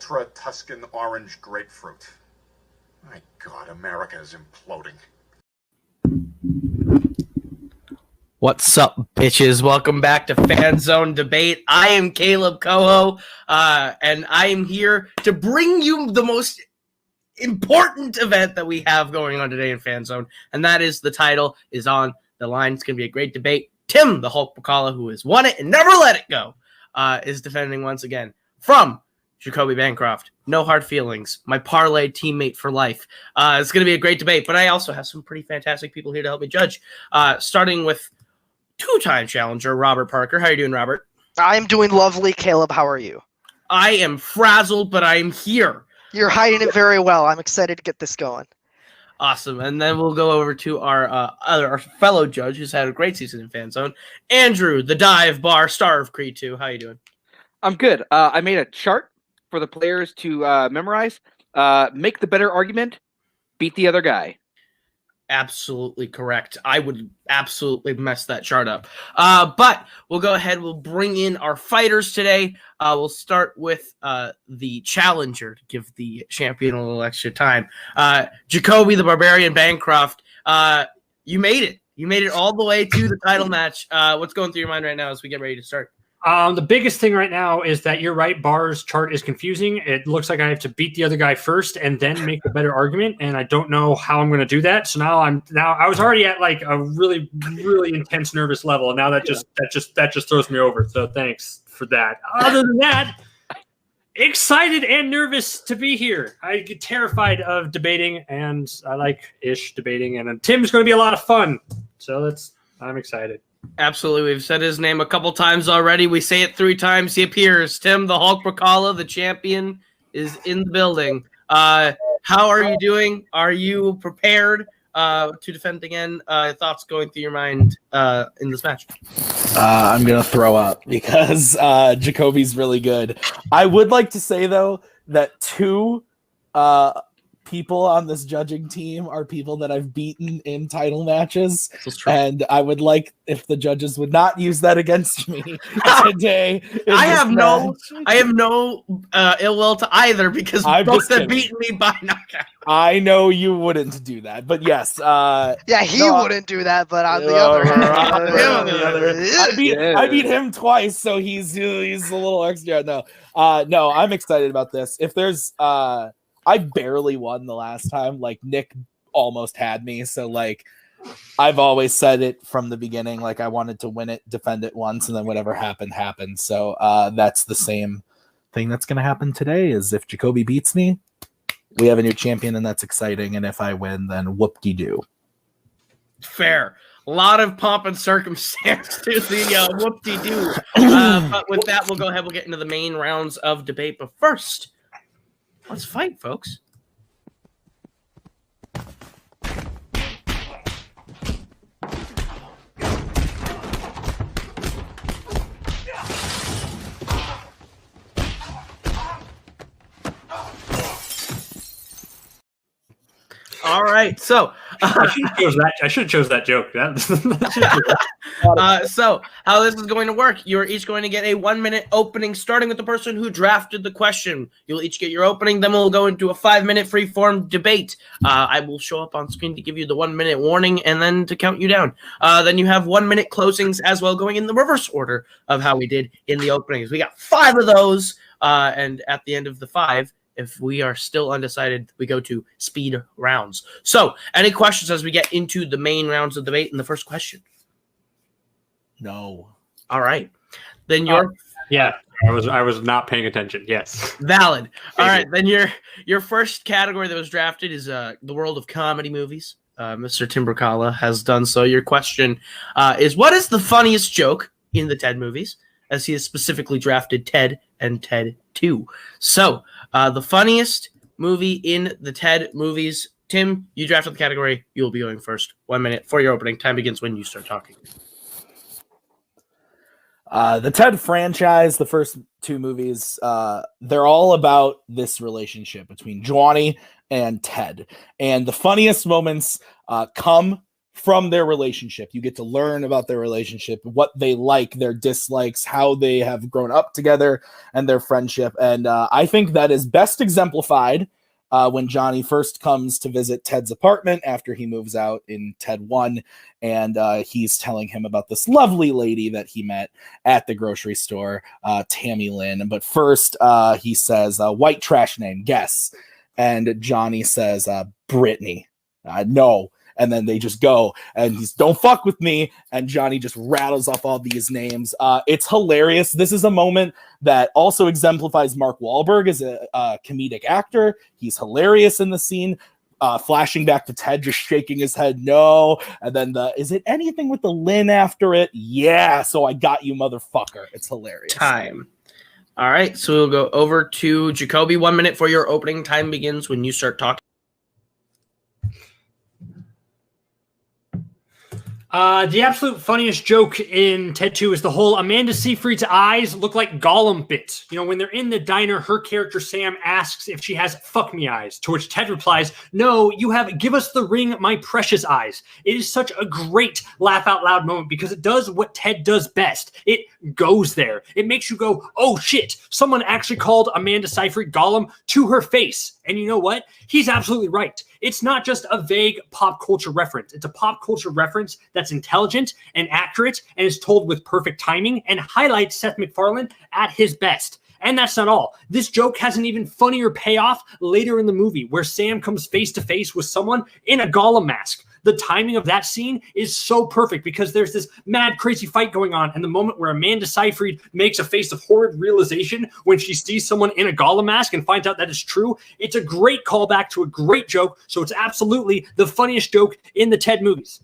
ultra Tuscan orange grapefruit. My God, America is imploding. What's up, bitches? Welcome back to Fanzone Debate. I am Caleb Coho, and I am here to bring you the most important event that we have going on today in Fanzone, and that is the title is on the line. It's going to be a great debate. Tim, the Hulk Brzakala, who has won it and never let it go, is defending once again from Jacoby Bancroft. No hard feelings. My parlay teammate for life. It's going to be a great debate, but I also have some pretty fantastic people here to help me judge, starting with two-time challenger Robert Parker. How are you doing, Robert? I'm doing lovely, Caleb. How are you? I am frazzled, but I am here. You're hiding it very well. I'm excited to get this going. Awesome. And then we'll go over to our fellow judge who's had a great season in Fanzone, Andrew, the dive bar star of Creed 2. How are you doing? I'm good. I made a chart for the players to memorize. Make the better argument, beat the other guy. Absolutely correct. I would absolutely mess that chart up. But we'll go ahead. We'll bring in our fighters today. We'll start with the challenger to give the champion a little extra time. Jacoby, the Barbarian Bancroft, you made it. You made it all the way to the title match. What's going through your mind right now as we get ready to start? The biggest thing right now is that you're right. Bar's chart is confusing. It looks like I have to beat the other guy first and then make a better argument, and I don't know how I'm going to do that. So now I was already at like a really, really intense nervous level, and now that just throws me over. So thanks for that. Other than that, excited and nervous to be here. I get terrified of debating, and I like debating, and Tim's going to be a lot of fun. So I'm excited. Absolutely. We've said his name a couple times already. We say it 3 times. He appears. Tim, the Hulk Brzakala, the champion, is in the building. How are you doing? Are you prepared to defend again? Thoughts going through your mind in this match? I'm going to throw up because Jacoby's really good. I would like to say, though, that 2 people on this judging team are people that I've beaten in title matches, and I would like if the judges would not use that against me today. I have no ill will to either because both have beaten me by knockout. I know you wouldn't do that, but yes. Wouldn't do that, but on the other hand, I beat him twice, so he's a little extra. No, I'm excited about this. If there's I barely won the last time. Like, Nick almost had me. So, like, I've always said it from the beginning. Like, I wanted to win it, defend it once, and then whatever happened, happened. So, that's the same thing that's going to happen today is if Jacoby beats me, we have a new champion, and that's exciting. And if I win, then whoop-de-doo. Fair. A lot of pomp and circumstance to the whoop-de-doo. But with that, we'll go ahead. We'll get into the main rounds of debate. But first, let's fight, folks. All right, so I should have chose that joke. So how this is going to work, you're each going to get a 1-minute opening, starting with the person who drafted the question. You'll each get your opening, then we'll go into a 5-minute free-form debate. I will show up on screen to give you the 1-minute warning and then to count you down. Then you have 1-minute closings as well, going in the reverse order of how we did in the openings. We got 5 of those, and at the end of the 5, if we are still undecided, we go to speed rounds. So, any questions as we get into the main rounds of debate? And the first question. No. All right. Then your I was not paying attention. Yes. Valid. All right. Then your first category that was drafted is the world of comedy movies. Mr. Tim Brzakala has done so. Your question is, what is the funniest joke in the Ted movies? As he has specifically drafted Ted and Ted 2. So, the funniest movie in the Ted movies. Tim, you drafted the category. You'll be going first. 1 minute for your opening. Time begins when you start talking. The Ted franchise, the first 2 movies, they're all about this relationship between Johnny and Ted. And the funniest moments come from their relationship. You get to learn about their relationship, what they like, their dislikes, how they have grown up together, and their friendship. And I think that is best exemplified when Johnny first comes to visit Ted's apartment after he moves out in Ted 1, and he's telling him about this lovely lady that he met at the grocery store, Tammy Lynn. But first, he says, white trash name, guess. And Johnny says, Brittany. No. And then they just go, and he's, don't fuck with me. And Johnny just rattles off all these names. It's hilarious. This is a moment that also exemplifies Mark Wahlberg as a comedic actor. He's hilarious in the scene. Flashing back to Ted just shaking his head, no. And then is it anything with the Lynn after it? Yeah, so I got you, motherfucker. It's hilarious. Time. All right, so we'll go over to Jacoby. 1 minute for your opening. Time begins when you start talking. The absolute funniest joke in Ted 2 is the whole Amanda Seyfried's eyes look like Gollum bit. You know, when they're in the diner, her character Sam asks if she has fuck me eyes, to which Ted replies, no, you have give us the ring, my precious eyes. It is such a great laugh out loud moment because it does what Ted does best. It goes there. It makes you go, oh shit, someone actually called Amanda Seyfried Gollum to her face. And you know what? He's absolutely right. It's not just a vague pop culture reference. It's a pop culture reference that's intelligent and accurate and is told with perfect timing and highlights Seth MacFarlane at his best. And that's not all. This joke has an even funnier payoff later in the movie where Sam comes face to face with someone in a Gollum mask. The timing of that scene is so perfect because there's this mad, crazy fight going on. And the moment where Amanda Seyfried makes a face of horrid realization when she sees someone in a Gollum mask and finds out that is true, it's a great callback to a great joke. So it's absolutely the funniest joke in the Ted movies.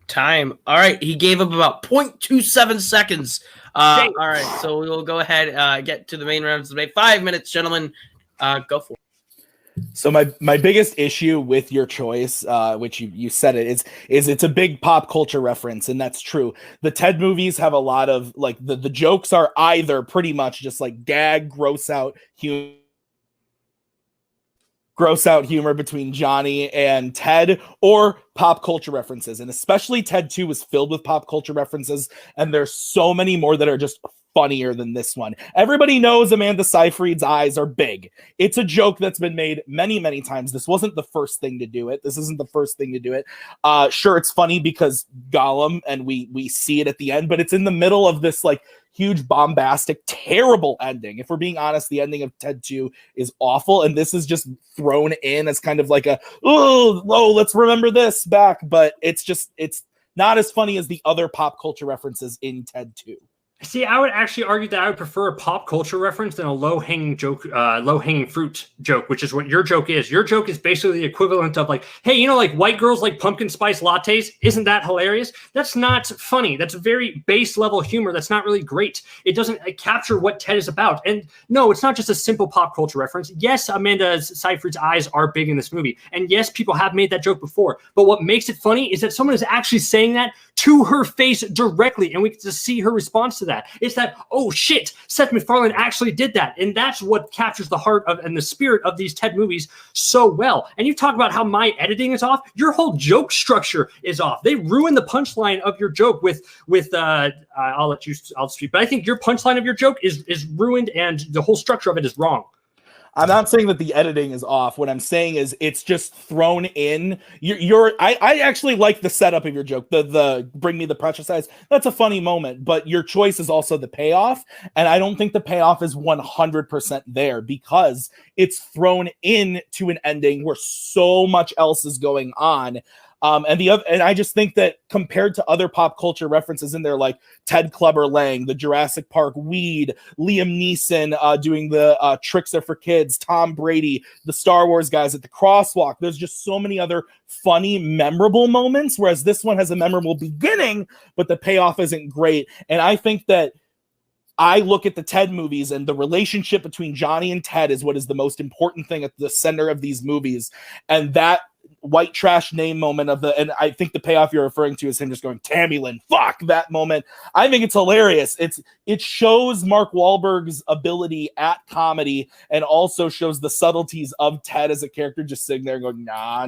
Time. All right. He gave up about 0.27 seconds. All right. So we will go ahead get to the main rounds of the debate. 5 minutes, gentlemen. Go for it. So my biggest issue with your choice, which you said it, is it's a big pop culture reference, and that's true. The Ted movies have a lot of, like, the jokes are either pretty much just like gag, gross out humor between Johnny and Ted, or pop culture references. And especially Ted 2 was filled with pop culture references, and there's so many more that are just funnier than this one. Everybody knows Amanda Seyfried's eyes are big. It's a joke that's been made many, many times. This wasn't the first thing to do it. This isn't the first thing to do it. Sure, it's funny because Gollum, and we see it at the end, but it's in the middle of this like huge, bombastic, terrible ending. If we're being honest, the ending of Ted 2 is awful, and this is just thrown in as kind of like a, oh, let's remember this back, but it's not as funny as the other pop culture references in Ted 2. See, I would actually argue that I would prefer a pop culture reference than a low-hanging joke, low-hanging fruit joke, which is what your joke is. Your joke is basically the equivalent of like, hey, you know, like white girls like pumpkin spice lattes. Isn't that hilarious? That's not funny. That's very base level humor. That's not really great. It doesn't capture what Ted is about. And no, it's not just a simple pop culture reference. Yes, Amanda Seyfried's eyes are big in this movie. And yes, people have made that joke before. But what makes it funny is that someone is actually saying that to her face directly, and we get to see her response to that. It's that, oh shit, Seth MacFarlane actually did that. And that's what captures the heart of and the spirit of these Ted movies so well. And you talk about how my editing is off. Your whole joke structure is off. They ruin the punchline of your joke with I'll speak. But I think your punchline of your joke is ruined, and the whole structure of it is wrong. I'm not saying that the editing is off. What I'm saying is it's just thrown in. I actually like the setup of your joke. The bring me the precious eyes. That's a funny moment, but your choice is also the payoff. And I don't think the payoff is 100% there because it's thrown in to an ending where so much else is going on. And I just think that compared to other pop culture references in there, like Ted Clubber Lang, the Jurassic Park weed, Liam Neeson doing the Tricks Are for Kids, Tom Brady, the Star Wars guys at the crosswalk, there's just so many other funny, memorable moments, whereas this one has a memorable beginning, but the payoff isn't great. And I think that I look at the Ted movies, and the relationship between Johnny and Ted is what is the most important thing at the center of these movies. And that white trash name moment and I think the payoff you're referring to is him just going, Tammy Lynn, fuck that moment. I think it's hilarious. It shows Mark Wahlberg's ability at comedy and also shows the subtleties of Ted as a character just sitting there going, nah.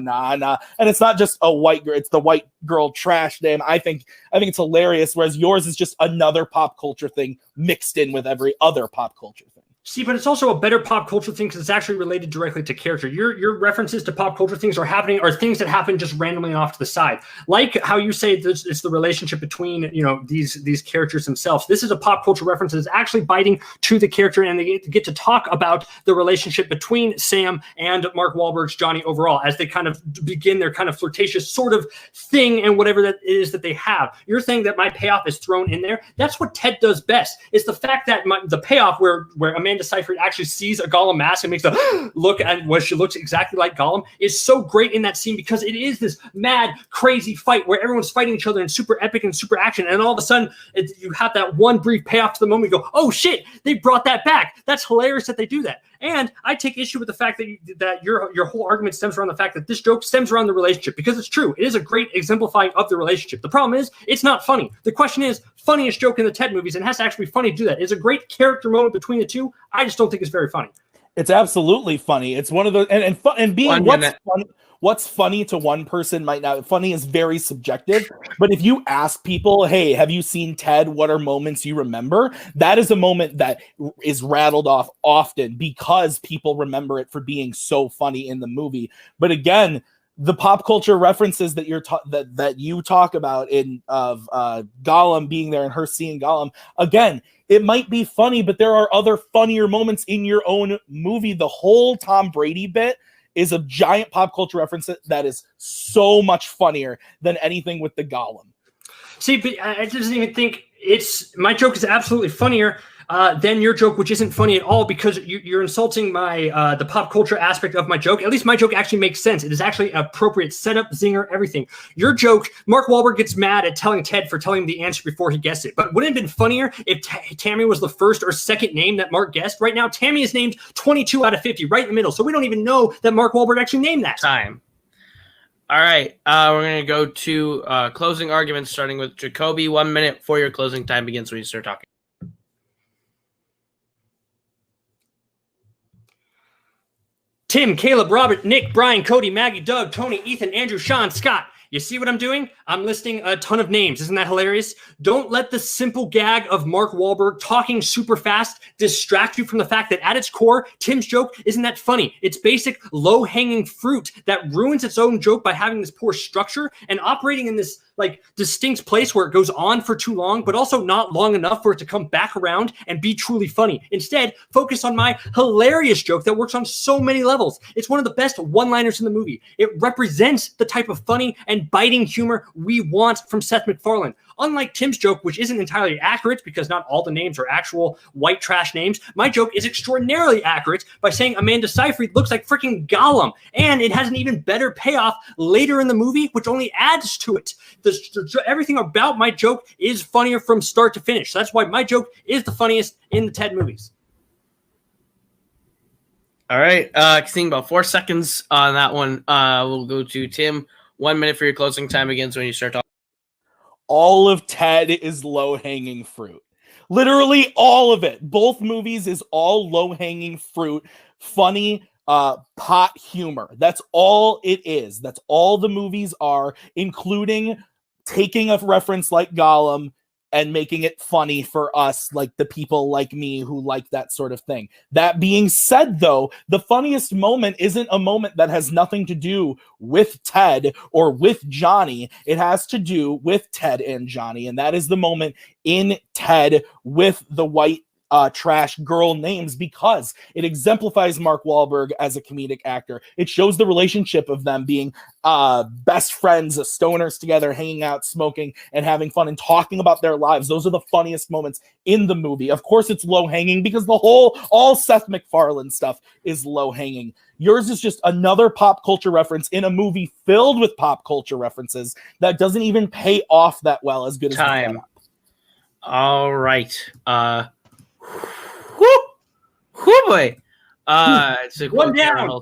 And it's not just a white girl, it's the white girl trash name. I think it's hilarious, whereas yours is just another pop culture thing mixed in with every other pop culture thing. See, but it's also a better pop culture thing because it's actually related directly to character. Your references to pop culture things are things that happen just randomly off to the side. Like how you say it's the relationship between, these characters themselves. This is a pop culture reference that's actually biting to the character, and they get to talk about the relationship between Sam and Mark Wahlberg's Johnny overall as they kind of begin their kind of flirtatious sort of thing and whatever that is that they have. You're saying that my payoff is thrown in there. That's what Ted does best. It's the fact that the payoff where Amanda Seyfried actually sees a Gollum mask and makes a look at where she looks exactly like Gollum is so great in that scene because it is this mad, crazy fight where everyone's fighting each other in super epic and super action. And all of a sudden, you have that one brief payoff to the moment. You go, oh shit, they brought that back. That's hilarious that they do that. And I take issue with the fact that your whole argument stems around the fact that this joke stems around the relationship because it's true. It is a great exemplifying of the relationship. The problem is it's not funny. The question is funniest joke in the Ted movies and it has to actually be funny to do that. It's a great character moment between the two. I just don't think it's very funny. It's absolutely funny. It's one of those and being what's funny to one person might not. Funny is very subjective. But if you ask people, hey, have you seen Ted? What are moments you remember? That is a moment that is rattled off often because people remember it for being so funny in the movie. But again, the pop culture references that you talk about of Gollum being there and her seeing Gollum, again, it might be funny, but there are other funnier moments in your own movie. The whole Tom Brady bit is a giant pop culture reference that is so much funnier than anything with the Gollum. See, but I just even think my joke is absolutely funnier than your joke, which isn't funny at all because you're insulting the pop culture aspect of my joke. At least my joke actually makes sense. It is actually an appropriate setup, zinger, everything. Your joke, Mark Wahlberg gets mad at telling Ted for telling him the answer before he guessed it. But wouldn't it have been funnier if Tammy was the first or second name that Mark guessed? Right now, Tammy is named 22 out of 50, right in the middle. So we don't even know that Mark Wahlberg actually named that. Time. All right, we're going to go to closing arguments, starting with Jacoby. 1 minute before your closing time begins when you start talking. Tim, Caleb, Robert, Nick, Brian, Cody, Maggie, Doug, Tony, Ethan, Andrew, Sean, Scott. You see what I'm doing? I'm listing a ton of names. Isn't that hilarious? Don't let the simple gag of Mark Wahlberg talking super fast distract you from the fact that at its core, Tim's joke isn't that funny. It's basic low-hanging fruit that ruins its own joke by having this poor structure and operating in this distinct place where it goes on for too long, but also not long enough for it to come back around and be truly funny. Instead, focus on my hilarious joke that works on so many levels. It's one of the best one-liners in the movie. It represents the type of funny and biting humor we want from Seth MacFarlane. Unlike Tim's joke, which isn't entirely accurate because not all the names are actual white trash names, my joke is extraordinarily accurate by saying Amanda Seyfried looks like freaking Gollum, and it has an even better payoff later in the movie, which only adds to it. Everything about my joke is funnier from start to finish. So that's why my joke is the funniest in the Ted movies. All right, seeing about 4 seconds on that one. We'll go to Tim. 1 minute for your closing time begins when you start talking. All of Ted is low-hanging fruit. Literally all of it. Both movies is all low-hanging fruit, funny pot humor. That's all it is. That's all the movies are, including taking a reference like Gollum and making it funny for us, like the people like me who like that sort of thing. That being said, though, the funniest moment isn't a moment that has nothing to do with Ted or with Johnny. It has to do with Ted and Johnny, and that is the moment in Ted with the white trash girl names, because it exemplifies Mark Wahlberg as a comedic actor. It shows the relationship of them being best friends, stoners together, hanging out, smoking, and having fun and talking about their lives. Those are the funniest moments in the movie. Of course, it's low-hanging because all Seth MacFarlane stuff is low-hanging. Yours is just another pop culture reference in a movie filled with pop culture references that doesn't even pay off that well as good as time. All right. Whoo boy. It's one down.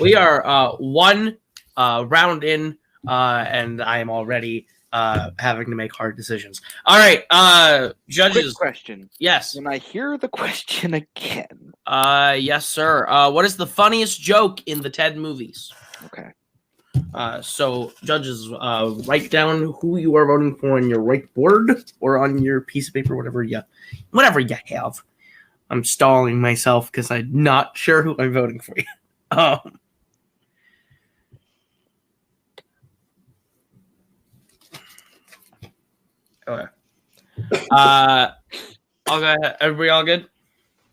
We are 1 round in, and I am already having to make hard decisions. All right, judges. Quick question. Yes. When I hear the question again. Yes, sir. What is the funniest joke in the Ted movies? Okay. So judges, write down who you are voting for on your whiteboard or on your piece of paper, whatever you have. I'm stalling myself because I'm not sure who I'm voting for. Okay. I'll go ahead. Everybody all good?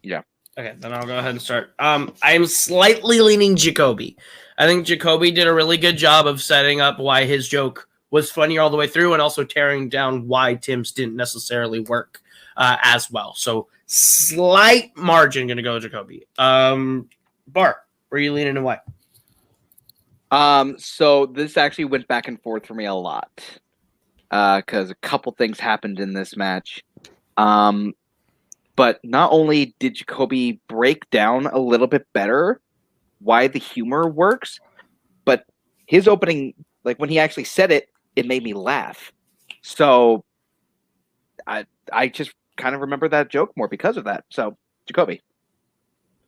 Yeah. Okay, then I'll go ahead and start. I'm slightly leaning Jacoby. I think Jacoby did a really good job of setting up why his joke was funny all the way through and also tearing down why Tim's didn't necessarily work as well. So slight margin going to go Jacoby. Bar, where are you leaning and why? So this actually went back and forth for me a lot because a couple things happened in this match. But not only did Jacoby break down a little bit better why the humor works, but his opening, like when he actually said it, it made me laugh. So I just kind of remember that joke more because of that. So Jacoby.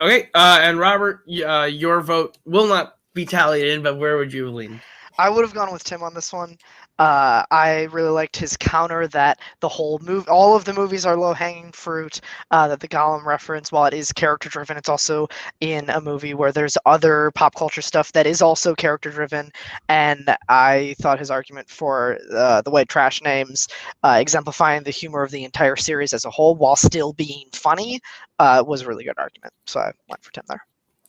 Okay, and Robert, your vote will not be tallied in, but where would you lean? I would have gone with Tim on this one. I really liked his counter that the whole all of the movies are low-hanging fruit. That the Gollum reference, while it is character-driven, it's also in a movie where there's other pop culture stuff that is also character-driven. And I thought his argument for the white trash names, exemplifying the humor of the entire series as a whole, while still being funny, was a really good argument. So I went for Tim there.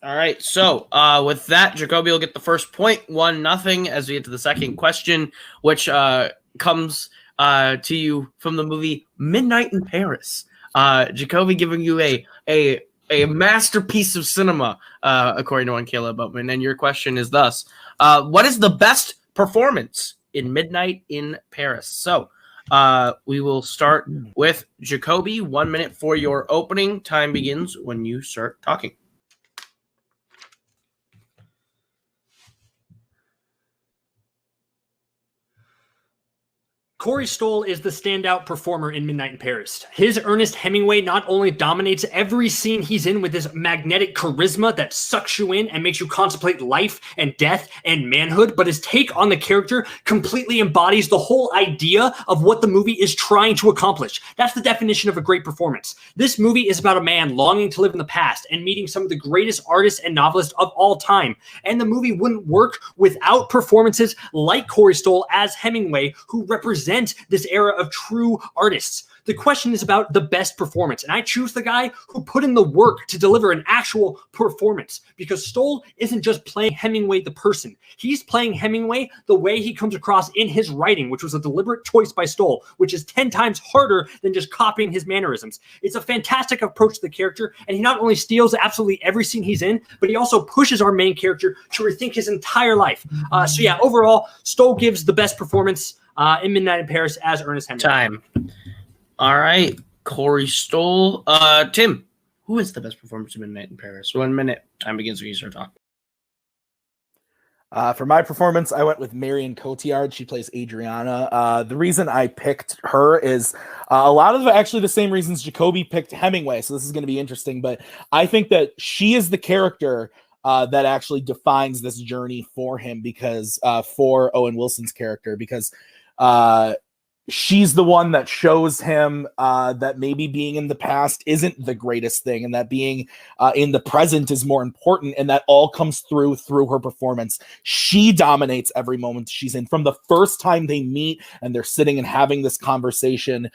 All right, so with that, Jacoby will get the first point, 1-0, as we get to the second question, which comes to you from the movie Midnight in Paris. Jacoby giving you a masterpiece of cinema, according to one Caleb Boatman, and your question is thus, what is the best performance in Midnight in Paris? So we will start with Jacoby. 1 minute for your opening. Time begins when you start talking. Corey Stoll is the standout performer in Midnight in Paris. His Ernest Hemingway not only dominates every scene he's in with his magnetic charisma that sucks you in and makes you contemplate life and death and manhood, but his take on the character completely embodies the whole idea of what the movie is trying to accomplish. That's the definition of a great performance. This movie is about a man longing to live in the past and meeting some of the greatest artists and novelists of all time. And the movie wouldn't work without performances like Corey Stoll as Hemingway, who represent this era of true artists. The question is about the best performance, and I choose the guy who put in the work to deliver an actual performance, because Stoll isn't just playing Hemingway the person. He's playing Hemingway the way he comes across in his writing, which was a deliberate choice by Stoll, which is 10 times harder than just copying his mannerisms. It's a fantastic approach to the character, and he not only steals absolutely every scene he's in, but he also pushes our main character to rethink his entire life. So yeah, overall, Stoll gives the best performance in Midnight in Paris as Ernest Hemingway. Time. All right, Corey Stoll. Tim, who is the best performance in Midnight in Paris? 1 minute. Time begins when you start talking. For my performance, I went with Marion Cotillard. She plays Adriana. The reason I picked her is a lot of actually the same reasons Jacoby picked Hemingway. So this is going to be interesting, but I think that she is the character that actually defines this journey for him, because for Owen Wilson's character, because she's the one that shows him that maybe being in the past isn't the greatest thing, and that being in the present is more important, and that all comes through her performance. She dominates every moment she's in. From the first time they meet and they're sitting and having this conversation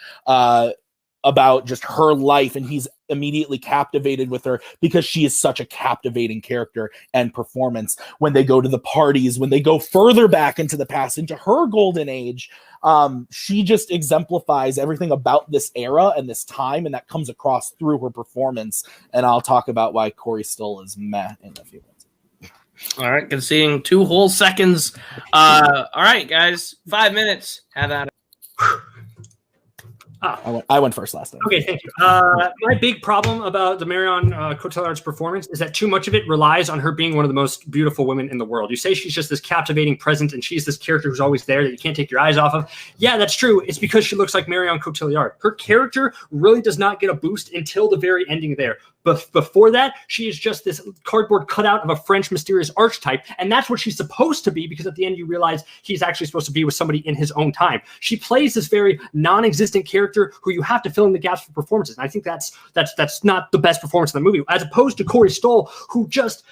about just her life, and he's immediately captivated with her because she is such a captivating character and performance. When they go to the parties, when they go further back into the past, into her golden age, she just exemplifies everything about this era and this time, and that comes across through her performance. And I'll talk about why Corey Stoll is meh in a few minutes. All right, conceding 2 whole seconds. All right, guys, 5 minutes. Have at it. I went first last time. Okay, thank you. My big problem about the Marion Cotillard's performance is that too much of it relies on her being one of the most beautiful women in the world. You say she's just this captivating presence and she's this character who's always there that you can't take your eyes off of. Yeah, that's true. It's because she looks like Marion Cotillard. Her character really does not get a boost until the very ending there. But before that, she is just this cardboard cutout of a French mysterious archetype, and that's what she's supposed to be, because at the end you realize he's actually supposed to be with somebody in his own time. She plays this very non-existent character who you have to fill in the gaps for performances, and I think that's not the best performance in the movie, as opposed to Corey Stoll, who just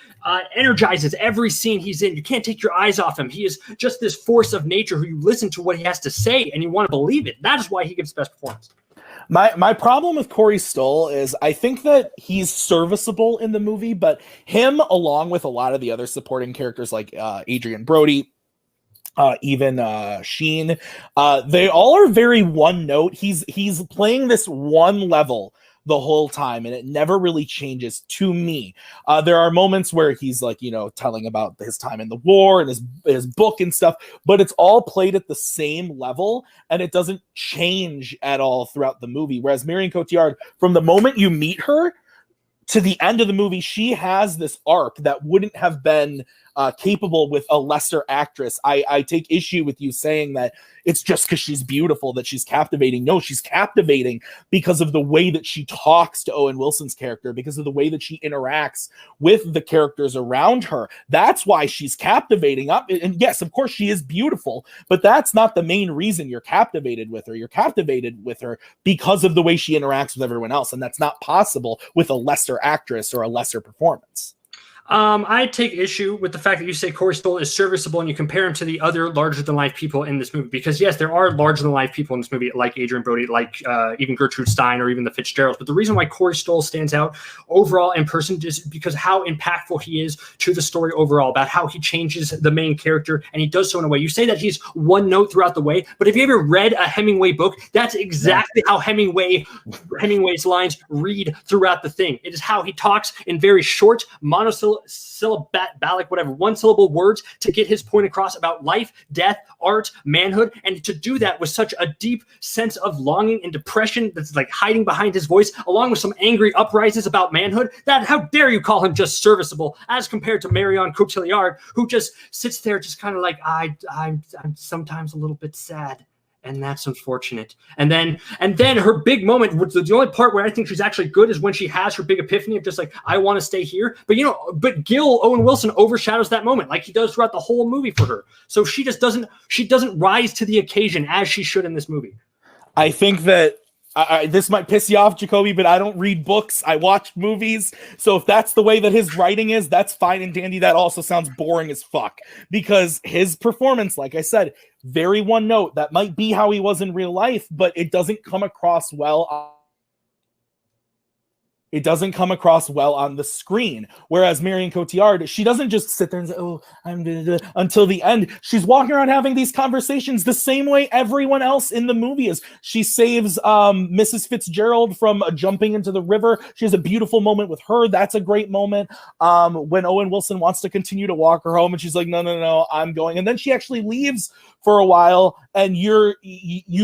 energizes every scene he's in. You can't take your eyes off him. He is just this force of nature who you listen to what he has to say, and you want to believe it. That is why he gives best performance. My problem with Corey Stoll is I think that he's serviceable in the movie, but him, along with a lot of the other supporting characters like Adrian Brody, even Sheen, they all are very one note. He's playing this one level the whole time, and it never really changes to me. There are moments where he's like, telling about his time in the war and his book and stuff, but it's all played at the same level, and it doesn't change at all throughout the movie. Whereas Marion Cotillard, from the moment you meet her to the end of the movie, she has this arc that wouldn't have been capable with a lesser actress. I take issue with you saying that it's just because she's beautiful that she's captivating. No, she's captivating because of the way that she talks to Owen Wilson's character, because of the way that she interacts with the characters around her. That's why she's captivating. And yes, of course, she is beautiful, but that's not the main reason you're captivated with her. You're captivated with her because of the way she interacts with everyone else, and that's not possible with a lesser actress or a lesser performance. I take issue with the fact that you say Corey Stoll is serviceable and you compare him to the other larger-than-life people in this movie. Because, yes, there are larger-than-life people in this movie, like Adrian Brody, like even Gertrude Stein, or even the Fitzgeralds. But the reason why Corey Stoll stands out overall in person is because how impactful he is to the story overall, about how he changes the main character, and he does so in a way. You say that he's one note throughout the way, but if you ever read a Hemingway book, that's exactly how Hemingway's lines read throughout the thing. It is how he talks in very short, monosyllabic, whatever, one-syllable words to get his point across about life, death, art, manhood, and to do that with such a deep sense of longing and depression that's like hiding behind his voice, along with some angry uprisings about manhood. That, how dare you call him just serviceable, as compared to Marion Cotillard, who just sits there just kind of like, I'm sometimes a little bit sad. And that's unfortunate. And then her big moment, which the only part where I think she's actually good, is when she has her big epiphany of just like, I want to stay here. But Owen Wilson overshadows that moment like he does throughout the whole movie for her. So she doesn't rise to the occasion as she should in this movie. I think that this might piss you off, Jacoby, but I don't read books. I watch movies. So if that's the way that his writing is, that's fine and dandy. That also sounds boring as fuck, because his performance, like I said, very one note. That might be how he was in real life, but it doesn't come across well. It doesn't come across well on the screen. Whereas Marion Cotillard, she doesn't just sit there and say, oh, I'm until the end. She's walking around having these conversations the same way everyone else in the movie is. She saves Mrs. Fitzgerald from jumping into the river. She has a beautiful moment with her. That's a great moment. When Owen Wilson wants to continue to walk her home, and she's like, no, I'm going. And then she actually leaves for a while, and you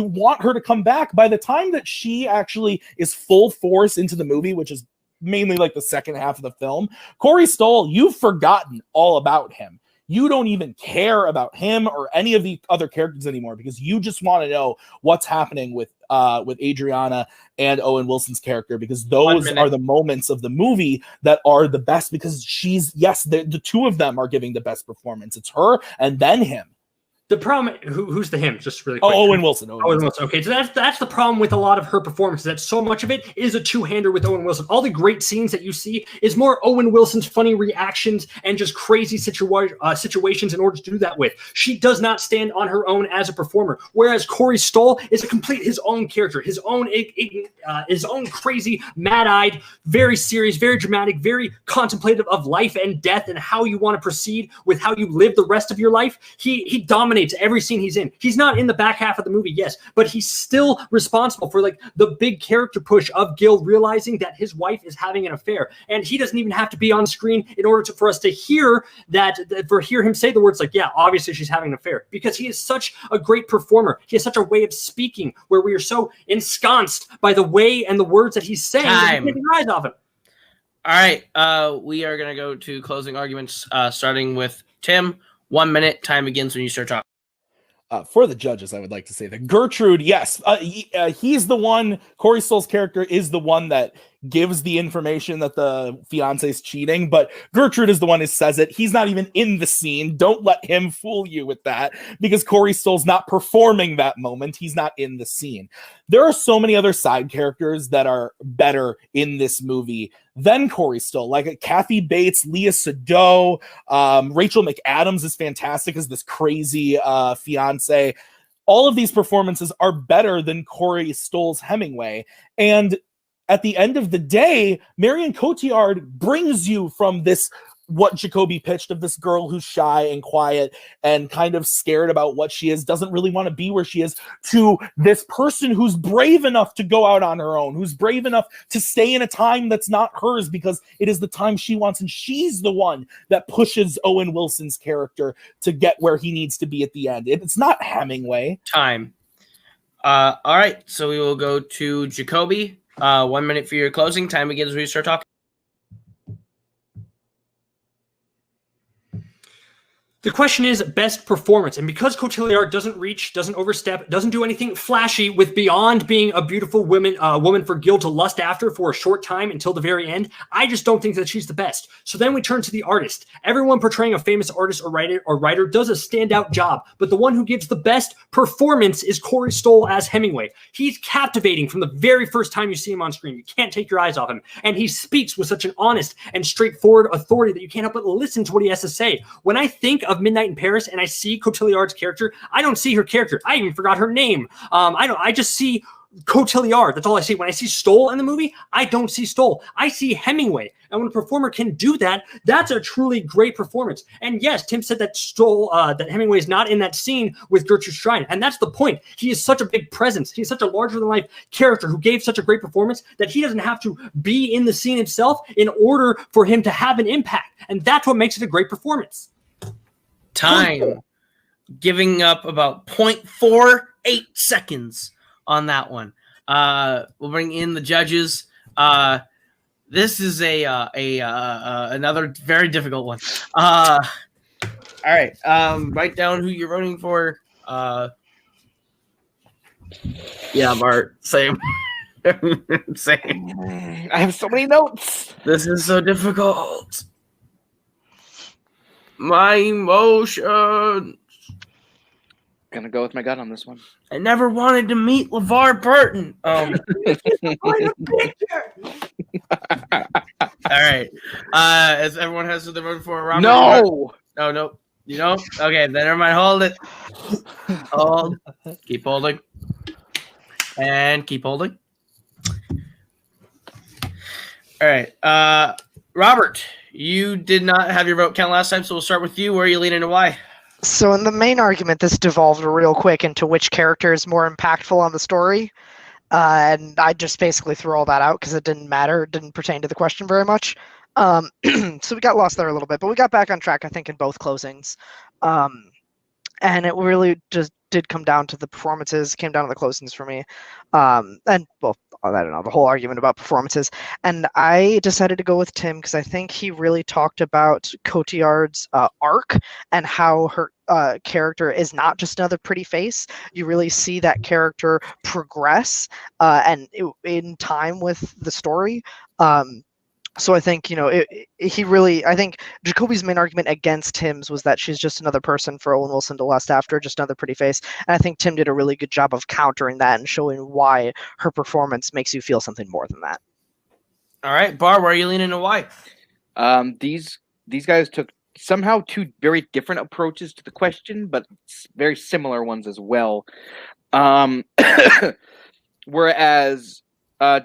want her to come back. By the time that she actually is full force into the movie, which is mainly like the second half of the film, Corey Stoll, you've forgotten all about him. You don't even care about him or any of the other characters anymore, because you just want to know what's happening with Adriana and Owen Wilson's character, because those are the moments of the movie that are the best, because the two of them are giving the best performance. It's her and then him. The problem, who's the him? Just really quick. Owen Wilson. Okay, so that's the problem with a lot of her performances. That so much of it is a two-hander with Owen Wilson. All the great scenes that you see is more Owen Wilson's funny reactions and just crazy situations in order to do that with. She does not stand on her own as a performer. Whereas Corey Stoll is his own character, his own crazy, mad-eyed, very serious, very dramatic, very contemplative of life and death and how you want to proceed with how you live the rest of your life. He dominates dominates every scene he's in. He's not in the back half of the movie, yes, but he's still responsible for like the big character push of Gil realizing that his wife is having an affair, and he doesn't even have to be on screen in order for us to hear hear him say the words like, yeah, obviously she's having an affair, because he is such a great performer. He has such a way of speaking where we are so ensconced by the way and the words that he's saying that we can't take our eyes off him. All right, we are going to go to closing arguments, starting with Tim. 1 minute, time begins when you start talking. For the judges, I would like to say that Gertrude, yes, he's the one, Corey Stoll's character is the one that gives the information that the fiance is cheating, but Gertrude is the one who says it. He's not even in the scene. Don't let him fool you with that, because Corey Stoll's not performing that moment. He's not in the scene. There are so many other side characters that are better in this movie than Corey Stoll, like Kathy Bates, Leah Sado, Rachel McAdams is fantastic as this crazy fiance. All of these performances are better than Corey Stoll's Hemingway. And at the end of the day, Marion Cotillard brings you from this, what Jacoby pitched of this girl who's shy and quiet and kind of scared about what she is, doesn't really want to be where she is, to this person who's brave enough to go out on her own, who's brave enough to stay in a time that's not hers because it is the time she wants. And she's the one that pushes Owen Wilson's character to get where he needs to be at the end. It's not Hemingway. Time. All right, so we will go to Jacoby. 1 minute for your closing. Time begins when you start talking. The question is best performance. And because Cotillard doesn't reach, doesn't overstep, doesn't do anything flashy with beyond being a beautiful woman for Gil to lust after for a short time until the very end, I just don't think that she's the best. So then we turn to the artist. Everyone portraying a famous artist or writer does a standout job, but the one who gives the best performance is Corey Stoll as Hemingway. He's captivating from the very first time you see him on screen. You can't take your eyes off him. And he speaks with such an honest and straightforward authority that you can't help but listen to what he has to say. When I think of Midnight in Paris and I see Cotillard's character, I don't see her character. I even forgot her name. I just see Cotillard. That's all I see. When I see Stoll in the movie, I don't see Stoll. I see Hemingway. And when a performer can do that, that's a truly great performance. And yes, Tim said that that Hemingway is not in that scene with Gertrude Stein. And that's the point. He is such a big presence. He's such a larger-than-life character who gave such a great performance that he doesn't have to be in the scene himself in order for him to have an impact. And that's what makes it a great performance. Time. Giving up about 0.48 seconds on that one. We'll bring in the judges. This is another very difficult one. All right. Write down who you're voting for. Yeah, Bart. Same. Same. I have so many notes. This is so difficult. My emotions. Gonna go with my gut on this one. I never wanted to meet LeVar Burton. All right. As everyone has what they're voting for, Robert. No. No. You know? Okay, then never mind. Hold it. Hold. Keep holding. And keep holding. All right. Robert, you did not have your vote count last time, so we'll start with you. Where are you leaning and why? So in the main argument, this devolved real quick into which character is more impactful on the story. And I just basically threw all that out because it didn't matter. It didn't pertain to the question very much. So we got lost there a little bit, but we got back on track, I think, in both closings. And it really just did come down to the performances, came down to the closings for me. And, well, I don't know, the whole argument about performances. And I decided to go with Tim because I think he really talked about Cotillard's arc and how her character is not just another pretty face. You really see that character progress and in time with the story. So I think, I think Jacoby's main argument against Tim's was that she's just another person for Owen Wilson to lust after, just another pretty face. And I think Tim did a really good job of countering that and showing why her performance makes you feel something more than that. All right, Bar, where are you leaning and why? These guys took somehow two very different approaches to the question, but very similar ones as well. Whereas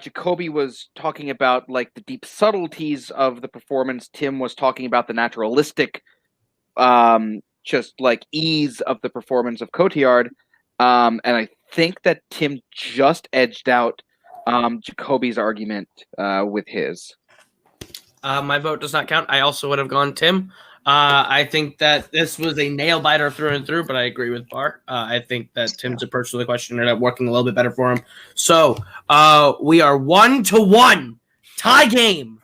Jacoby was talking about like the deep subtleties of the performance. Tim was talking about the naturalistic just like ease of the performance of Cotillard. And I think that Tim just edged out Jacoby's argument with his. My vote does not count. I also would have gone Tim. I think that this was a nail biter through and through, but I agree with Bar. I think that Tim's approach to the question ended up working a little bit better for him. So we are 1-1 tie game.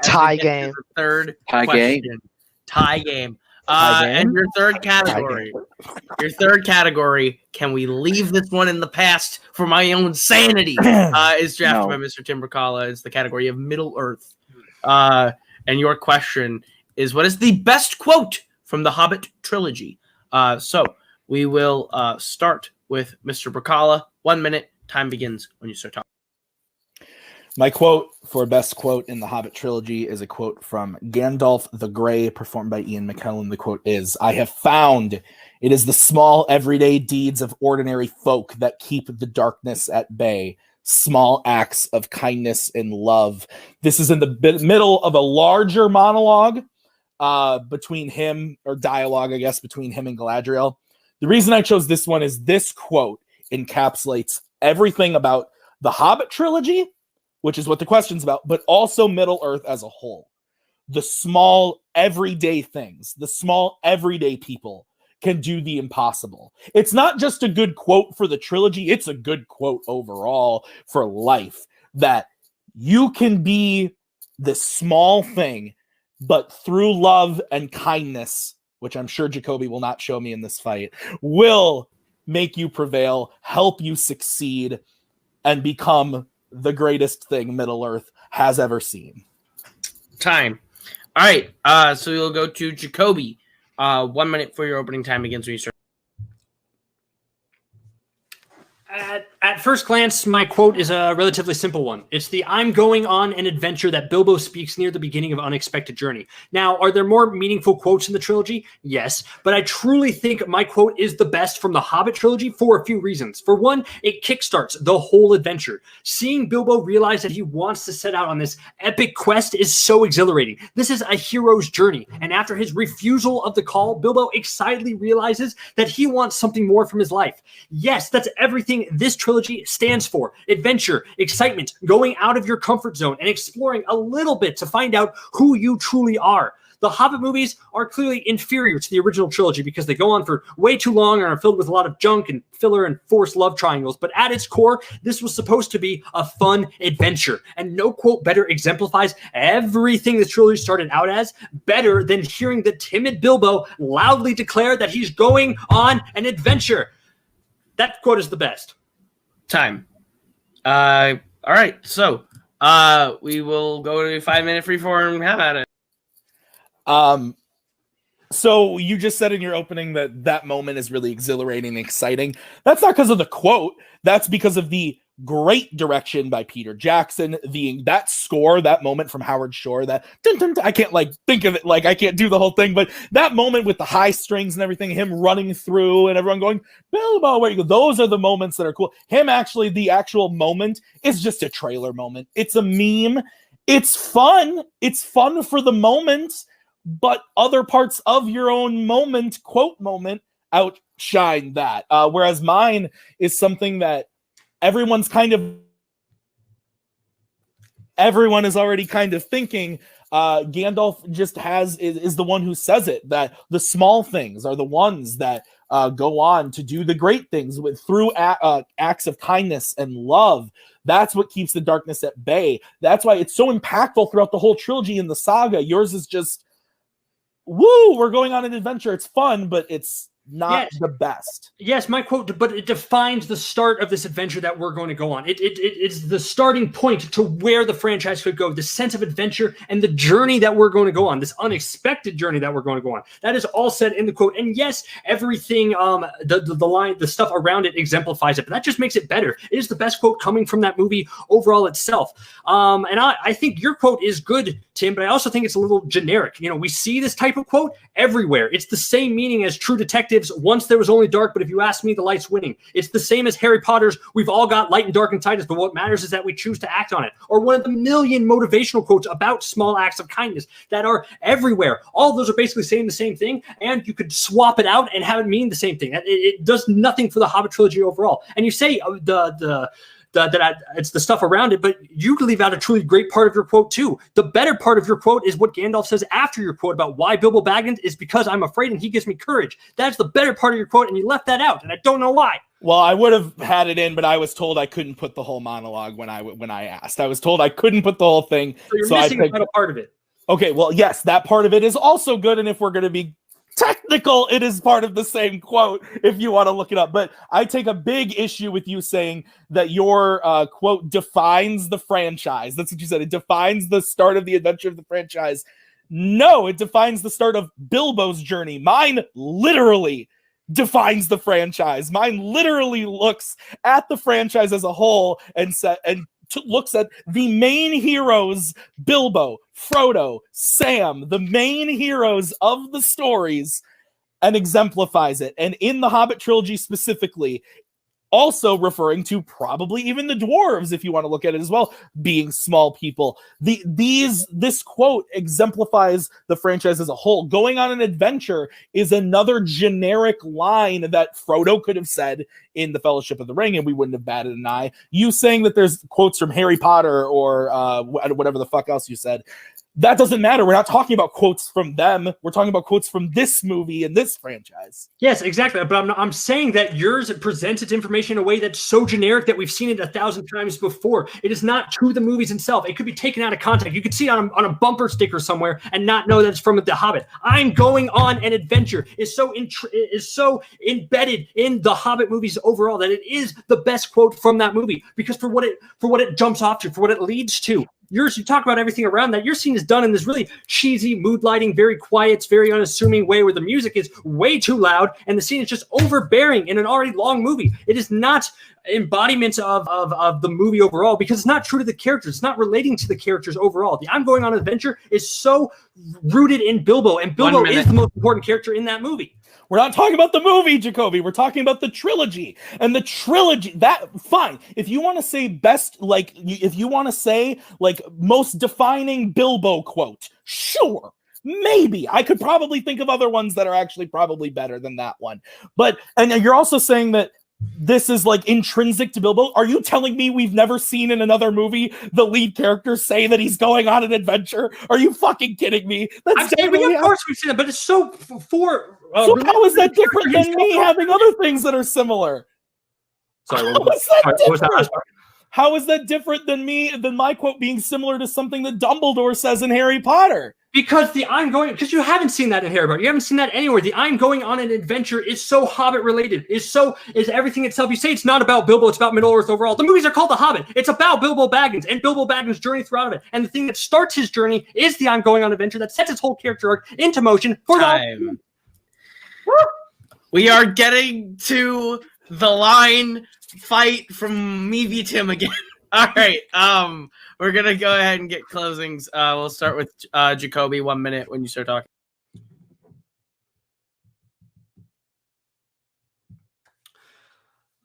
Tie game. Third Tie question. game. Tie game. Tie game? And your third category. Your third category. Can we leave this one in the past for my own sanity? Is drafted by Mr. Tim Brzakala. It's the category of Middle Earth. And your question is, what is the best quote from the Hobbit trilogy? So we will start with Mr. Brzakala. 1 minute. Time begins when you start talking. My quote for best quote in the Hobbit trilogy is a quote from Gandalf the Grey, performed by Ian McKellen. The quote is, "I have found it is the small everyday deeds of ordinary folk that keep the darkness at bay. Small acts of kindness and love." This is in the middle of a larger monologue between him, or dialogue, I guess, between him and Galadriel. The reason I chose this one is this quote encapsulates everything about the Hobbit trilogy, which is what the question's about, but also Middle Earth as a whole. The small everyday things, the small everyday people can do the impossible. It's not just a good quote for the trilogy, it's a good quote overall for life, that you can be this small thing, but through love and kindness, which I'm sure Jacoby will not show me in this fight, will make you prevail, help you succeed, and become the greatest thing Middle Earth has ever seen. Time. All right. So we'll go to Jacoby. 1 minute for your opening time begins when you start. At first glance, my quote is a relatively simple one. It's the "I'm going on an adventure" that Bilbo speaks near the beginning of Unexpected Journey. Now, are there more meaningful quotes in the trilogy? Yes, but I truly think my quote is the best from the Hobbit trilogy for a few reasons. For one, it kickstarts the whole adventure. Seeing Bilbo realize that he wants to set out on this epic quest is so exhilarating. This is a hero's journey, and after his refusal of the call, Bilbo excitedly realizes that he wants something more from his life. Yes, that's everything this trilogy stands for: adventure, excitement, going out of your comfort zone and exploring a little bit to find out who you truly are. The Hobbit movies are clearly inferior to the original trilogy because they go on for way too long and are filled with a lot of junk and filler and forced love triangles. But at its core, this was supposed to be a fun adventure. And no quote better exemplifies everything the trilogy started out as, better than hearing the timid Bilbo loudly declare that he's going on an adventure. That quote is the best. Time. All right. So we will go to 5 minute freeform. How about it? So you just said in your opening that moment is really exhilarating and exciting. That's not because of the quote. That's because of the great direction by Peter Jackson. That score, that moment from Howard Shore, that dun, dun, dun, I can't think of it, I can't do the whole thing, but that moment with the high strings and everything, him running through and everyone going, "Bilbo, where you go?" Those are the moments that are cool. The actual moment is just a trailer moment. It's a meme. It's fun. It's fun for the moment. But other parts of your own quote moment, outshine that. Whereas mine is something that everyone is already kind of thinking. Gandalf just is the one who says it, that the small things are the ones that go on to do the great things through acts of kindness and love. That's what keeps the darkness at bay. That's why it's so impactful throughout the whole trilogy and the saga. Yours is just, woo, we're going on an adventure. It's fun, but it's not the best. Yes, my quote, but it defines the start of this adventure that we're going to go on. It's the starting point to where the franchise could go, the sense of adventure and the journey that we're going to go on, this unexpected journey that we're going to go on. That is all said in the quote. And yes, everything, the line, the stuff around it exemplifies it, but that just makes it better. It is the best quote coming from that movie overall itself. And I think your quote is good, Tim, but I also think it's a little generic. We see this type of quote everywhere. It's the same meaning as True Detective lives once there was only dark, but if you ask me, the light's winning. It's the same as Harry Potter's we've all got light and dark inside us, but what matters is that we choose to act on it. Or one of the million motivational quotes about small acts of kindness that are everywhere. All of those are basically saying the same thing, and you could swap it out and have it mean the same thing. It does nothing for the Hobbit trilogy overall. And you say it's the stuff around it, but you leave out a truly great part of your quote too. The better part of your quote is what Gandalf says after your quote about why Bilbo Baggins is because I'm afraid and he gives me courage. That's the better part of your quote, and you left that out, and I don't know why. Well, I would have had it in, but I was told I couldn't put the whole monologue when I asked. I was told I couldn't put the whole thing. So you're missing the final part of it. Okay, well, yes, that part of it is also good, and if we're going to be technical, it is part of the same quote if you want to look it up. But I take a big issue with you saying that your quote defines the franchise. That's what you said. It defines the start of the adventure of the franchise. No, it defines the start of Bilbo's journey. Mine literally defines the franchise. Mine literally looks at the franchise as a whole and looks at the main heroes, Bilbo, Frodo, Sam, the main heroes of the stories, and exemplifies it. And in the Hobbit trilogy specifically, also referring to probably even the dwarves, if you want to look at it as well, being small people. This quote exemplifies the franchise as a whole. Going on an adventure is another generic line that Frodo could have said in the Fellowship of the Ring, and we wouldn't have batted an eye. You saying that there's quotes from Harry Potter or whatever the fuck else you said, that doesn't matter. We're not talking about quotes from them. We're talking about quotes from this movie and this franchise. Yes, exactly. But I'm saying that yours presents its information in a way that's so generic that we've seen it 1,000 times before. It is not to the movies itself. It could be taken out of context. You could see it on a bumper sticker somewhere and not know that it's from The Hobbit. I'm going on an adventure is so embedded in the Hobbit movies overall that it is the best quote from that movie because for what it jumps off to, for what it leads to. Yours, you talk about everything around that. Your scene is done in this really cheesy, mood lighting, very quiet, very unassuming way where the music is way too loud and the scene is just overbearing in an already long movie. It is not embodiment of the movie overall because it's not true to the characters. It's not relating to the characters overall. The I'm going on an adventure is so rooted in Bilbo, and Bilbo is the most important character in that movie. We're not talking about the movie, Jacoby. We're talking about the trilogy. And the trilogy, that, fine. If you want to say best, if you want to say, most defining Bilbo quote, sure. Maybe. I could probably think of other ones that are actually probably better than that one. And you're also saying that this is intrinsic to Bilbo. Are you telling me we've never seen in another movie the lead character say that he's going on an adventure? Are you fucking kidding me? Of course we've seen it, but it's so for. So how is that different than me having other things that are similar? Sorry, How is that different than my quote being similar to something that Dumbledore says in Harry Potter? Because because you haven't seen that in Harry Potter. You haven't seen that anywhere. The I'm going on an adventure is so Hobbit related. Is everything itself. You say it's not about Bilbo, it's about Middle Earth overall. The movies are called The Hobbit. It's about Bilbo Baggins and Bilbo Baggins' journey throughout it. And the thing that starts his journey is the I'm going on an adventure that sets his whole character arc into motion for time. We are getting to the line fight from me v Tim again. All right. We're gonna go ahead and get closings. We'll start with Jacoby. 1 minute when you start talking.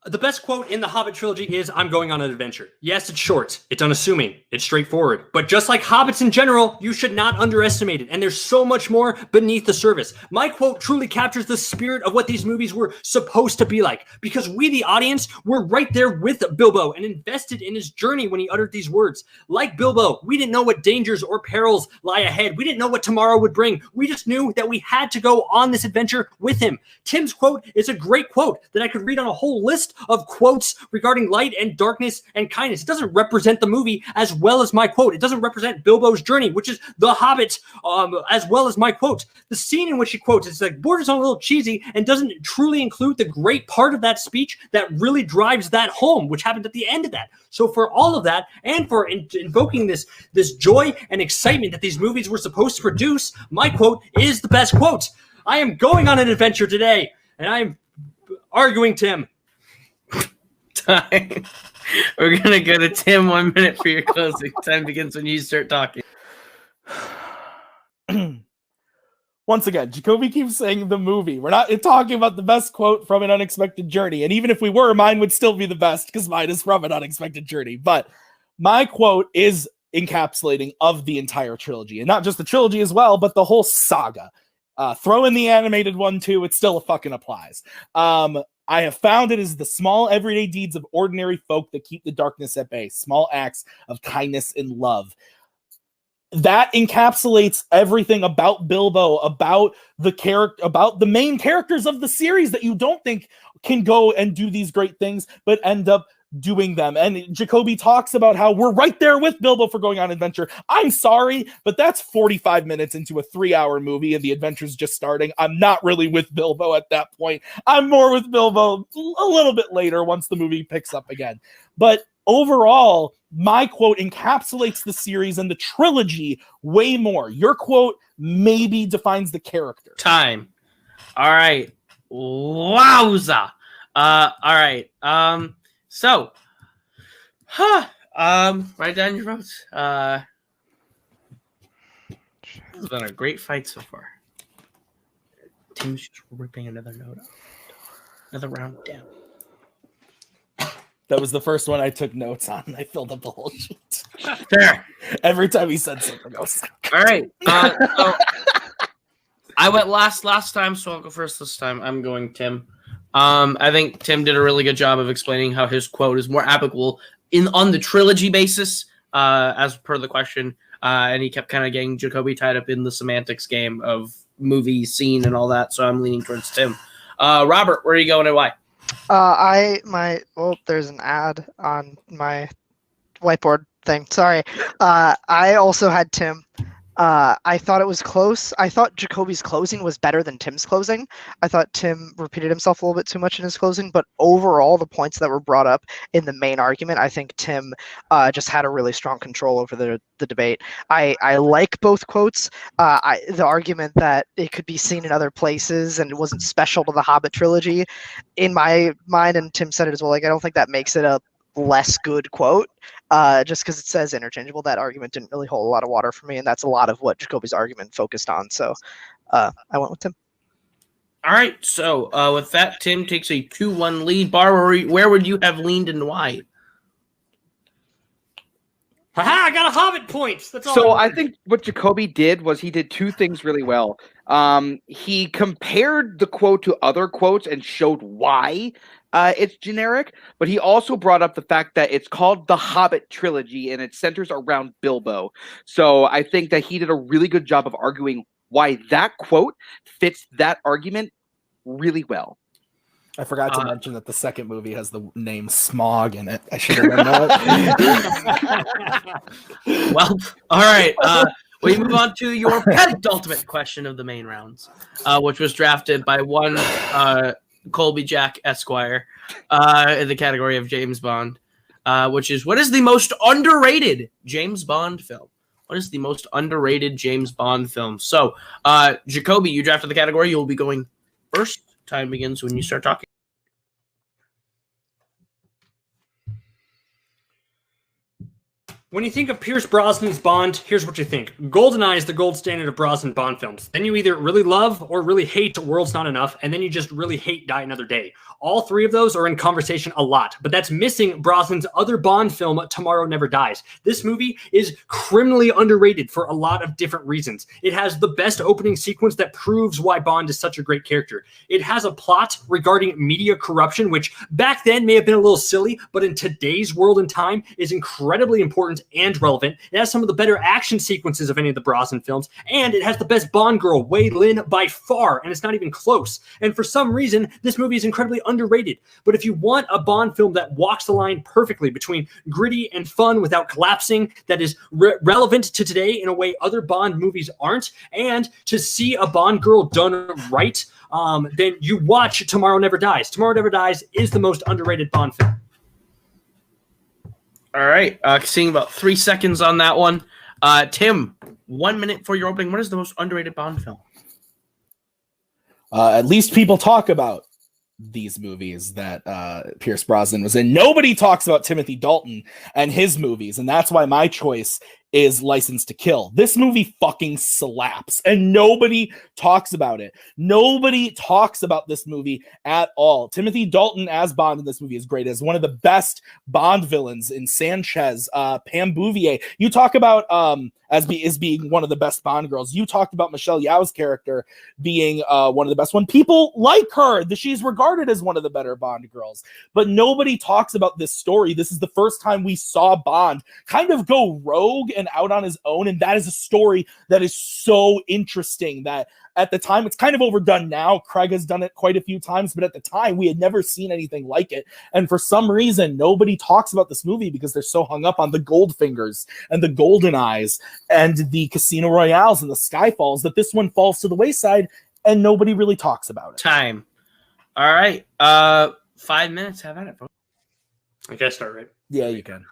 The best quote in the Hobbit trilogy is, I'm going on an adventure. Yes, it's short, it's unassuming, it's straightforward. But just like hobbits in general, you should not underestimate it. And there's so much more beneath the surface. My quote truly captures the spirit of what these movies were supposed to be like. Because we, the audience, were right there with Bilbo and invested in his journey when he uttered these words. Like Bilbo, we didn't know what dangers or perils lie ahead. We didn't know what tomorrow would bring. We just knew that we had to go on this adventure with him. Tim's quote is a great quote that I could read on a whole list of quotes regarding light and darkness and kindness. It doesn't represent the movie as well as my quote. It doesn't represent Bilbo's journey, which is The Hobbit, as well as my quote. The scene in which he quotes is borders on a little cheesy and doesn't truly include the great part of that speech that really drives that home, which happened at the end of that. So for all of that, and for invoking this joy and excitement that these movies were supposed to produce, my quote is the best quote. I am going on an adventure today, and I am arguing Tim. Time. We're gonna go to Tim. 1 minute for your closing. Time begins when you start talking. once again, Jacoby keeps saying the movie. We're not talking about the best quote from An Unexpected Journey. And even if we were, mine would still be the best because mine is from An Unexpected Journey. But my quote is encapsulating of the entire trilogy. And not just the trilogy as well, but the whole saga. Throw in the animated one too. It still fucking applies. I have found it is the small everyday deeds of ordinary folk that keep the darkness at bay. Small acts of kindness and love. That encapsulates everything about Bilbo, about the main characters of the series that you don't think can go and do these great things, but end up doing them. And Jacoby talks about how we're right there with Bilbo for going on adventure. I'm sorry, but that's 45 minutes into a 3-hour movie and the adventure's just starting. I'm not really with Bilbo at that point. I'm more with Bilbo a little bit later once the movie picks up again. But overall, my quote encapsulates the series and the trilogy way more. Your quote maybe defines the character. Time. All right. Wowza. All right. So, write down your votes. This has been a great fight so far. Tim's just ripping another note up. Another round down. That was the first one I took notes on. I filled up the whole sheet. Fair. Every time he said something, I was like, all right. So I went last time, so I'll go first this time. I'm going Tim. I think Tim did a really good job of explaining how his quote is more applicable on the trilogy basis, as per the question. And he kept kind of getting Jacoby tied up in the semantics game of movie, scene, and all that. So I'm leaning towards Tim. Robert, where are you going and why? There's an ad on my whiteboard thing. Sorry. I also had Tim. I thought it was close. I thought Jacoby's closing was better than Tim's closing. I thought Tim repeated himself a little bit too much in his closing, but overall, the points that were brought up in the main argument, I think Tim just had a really strong control over the debate. I like both quotes. The argument that it could be seen in other places and it wasn't special to the Hobbit trilogy, in my mind, and Tim said it as well, like, I don't think that makes it a less good quote. Just because it says interchangeable, that argument didn't really hold a lot of water for me, and that's a lot of what Jacoby's argument focused on. So I went with Tim. All right. So with that, Tim takes a 2-1 lead. Bar, where would you have leaned and why? Haha, I got a Hobbit point. That's all. So I think what Jacoby did was he did two things really well. He compared the quote to other quotes and showed why it's generic, but he also brought up the fact that it's called the Hobbit trilogy and it centers around Bilbo. So I think that he did a really good job of arguing why that quote fits that argument really well. I forgot to mention that the second movie has the name Smog in it. I should have known that. Well, all right. We move on to your penultimate question of the main rounds, which was drafted by one Colby Jack Esquire in the category of James Bond, which is, what is the most underrated James Bond film? What is the most underrated James Bond film? So, Jacoby, you drafted the category. You'll be going first. Time begins when you start talking. When you think of Pierce Brosnan's Bond, here's what you think. GoldenEye is the gold standard of Brosnan Bond films. Then you either really love or really hate World's Not Enough, and then you just really hate Die Another Day. All three of those are in conversation a lot, but that's missing Brosnan's other Bond film, Tomorrow Never Dies. This movie is criminally underrated for a lot of different reasons. It has the best opening sequence that proves why Bond is such a great character. It has a plot regarding media corruption, which back then may have been a little silly, but in today's world and time is incredibly important and relevant. It has some of the better action sequences of any of the Brosnan films, and it has the best Bond girl, Wei Lin, by far, and it's not even close. And for some reason, this movie is incredibly underrated. But if you want a Bond film that walks the line perfectly between gritty and fun without collapsing, that is relevant to today in a way other Bond movies aren't, and to see a Bond girl done right, then you watch Tomorrow Never Dies. Tomorrow Never Dies is the most underrated Bond film. All right. Seeing about 3 seconds on that one. Tim, 1 minute for your opening. What is the most underrated Bond film? At least people talk about these movies that Pierce Brosnan was in. Nobody talks about Timothy Dalton and his movies, and that's why my choice is License to Kill. This movie fucking slaps, and nobody talks about it. Nobody talks about this movie at all. Timothy Dalton as Bond in this movie is great, as one of the best Bond villains in Sanchez, Pam Bouvier. You talk about as being one of the best Bond girls. You talked about Michelle Yeoh's character being one of the best. When people like her, she's regarded as one of the better Bond girls. But nobody talks about this story. This is the first time we saw Bond kind of go rogue and out on his own, and that is a story that is so interesting that at the time, it's kind of overdone now. Craig has done it quite a few times, but at the time, we had never seen anything like it. And for some reason, nobody talks about this movie because they're so hung up on the Goldfingers and the Golden Eyes and the Casino Royales and the Skyfalls that this one falls to the wayside, and nobody really talks about it. Time. All right. 5 minutes. Have at it, folks. I guess start right. Yeah, you can.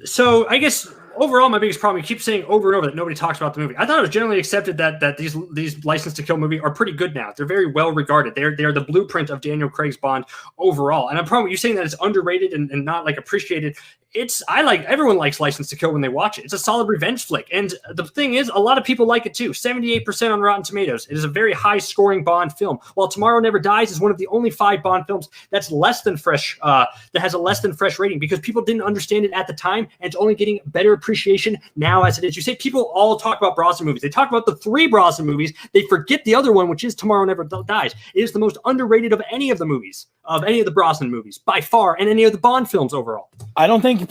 So I guess overall, my biggest problem, you keep saying over and over that nobody talks about the movie. I thought it was generally accepted that these License to Kill movie are pretty good now. They're very well regarded. They're the blueprint of Daniel Craig's Bond overall. And I'm probably you saying that it's underrated and not like appreciated. Everyone likes License to Kill when they watch it. It's a solid revenge flick. And the thing is, a lot of people like it too. 78% on Rotten Tomatoes. It is a very high scoring Bond film. While Tomorrow Never Dies is one of the only 5 Bond films that's less than fresh, that has a less than fresh rating because people didn't understand it at the time and it's only getting better appreciation now as it is. You say people all talk about Brosnan movies. They talk about the 3 Brosnan movies. They forget the other one, which is Tomorrow Never Dies. It is the most underrated of any of the movies, of any of the Brosnan movies by far, and any of the Bond films overall. I don't think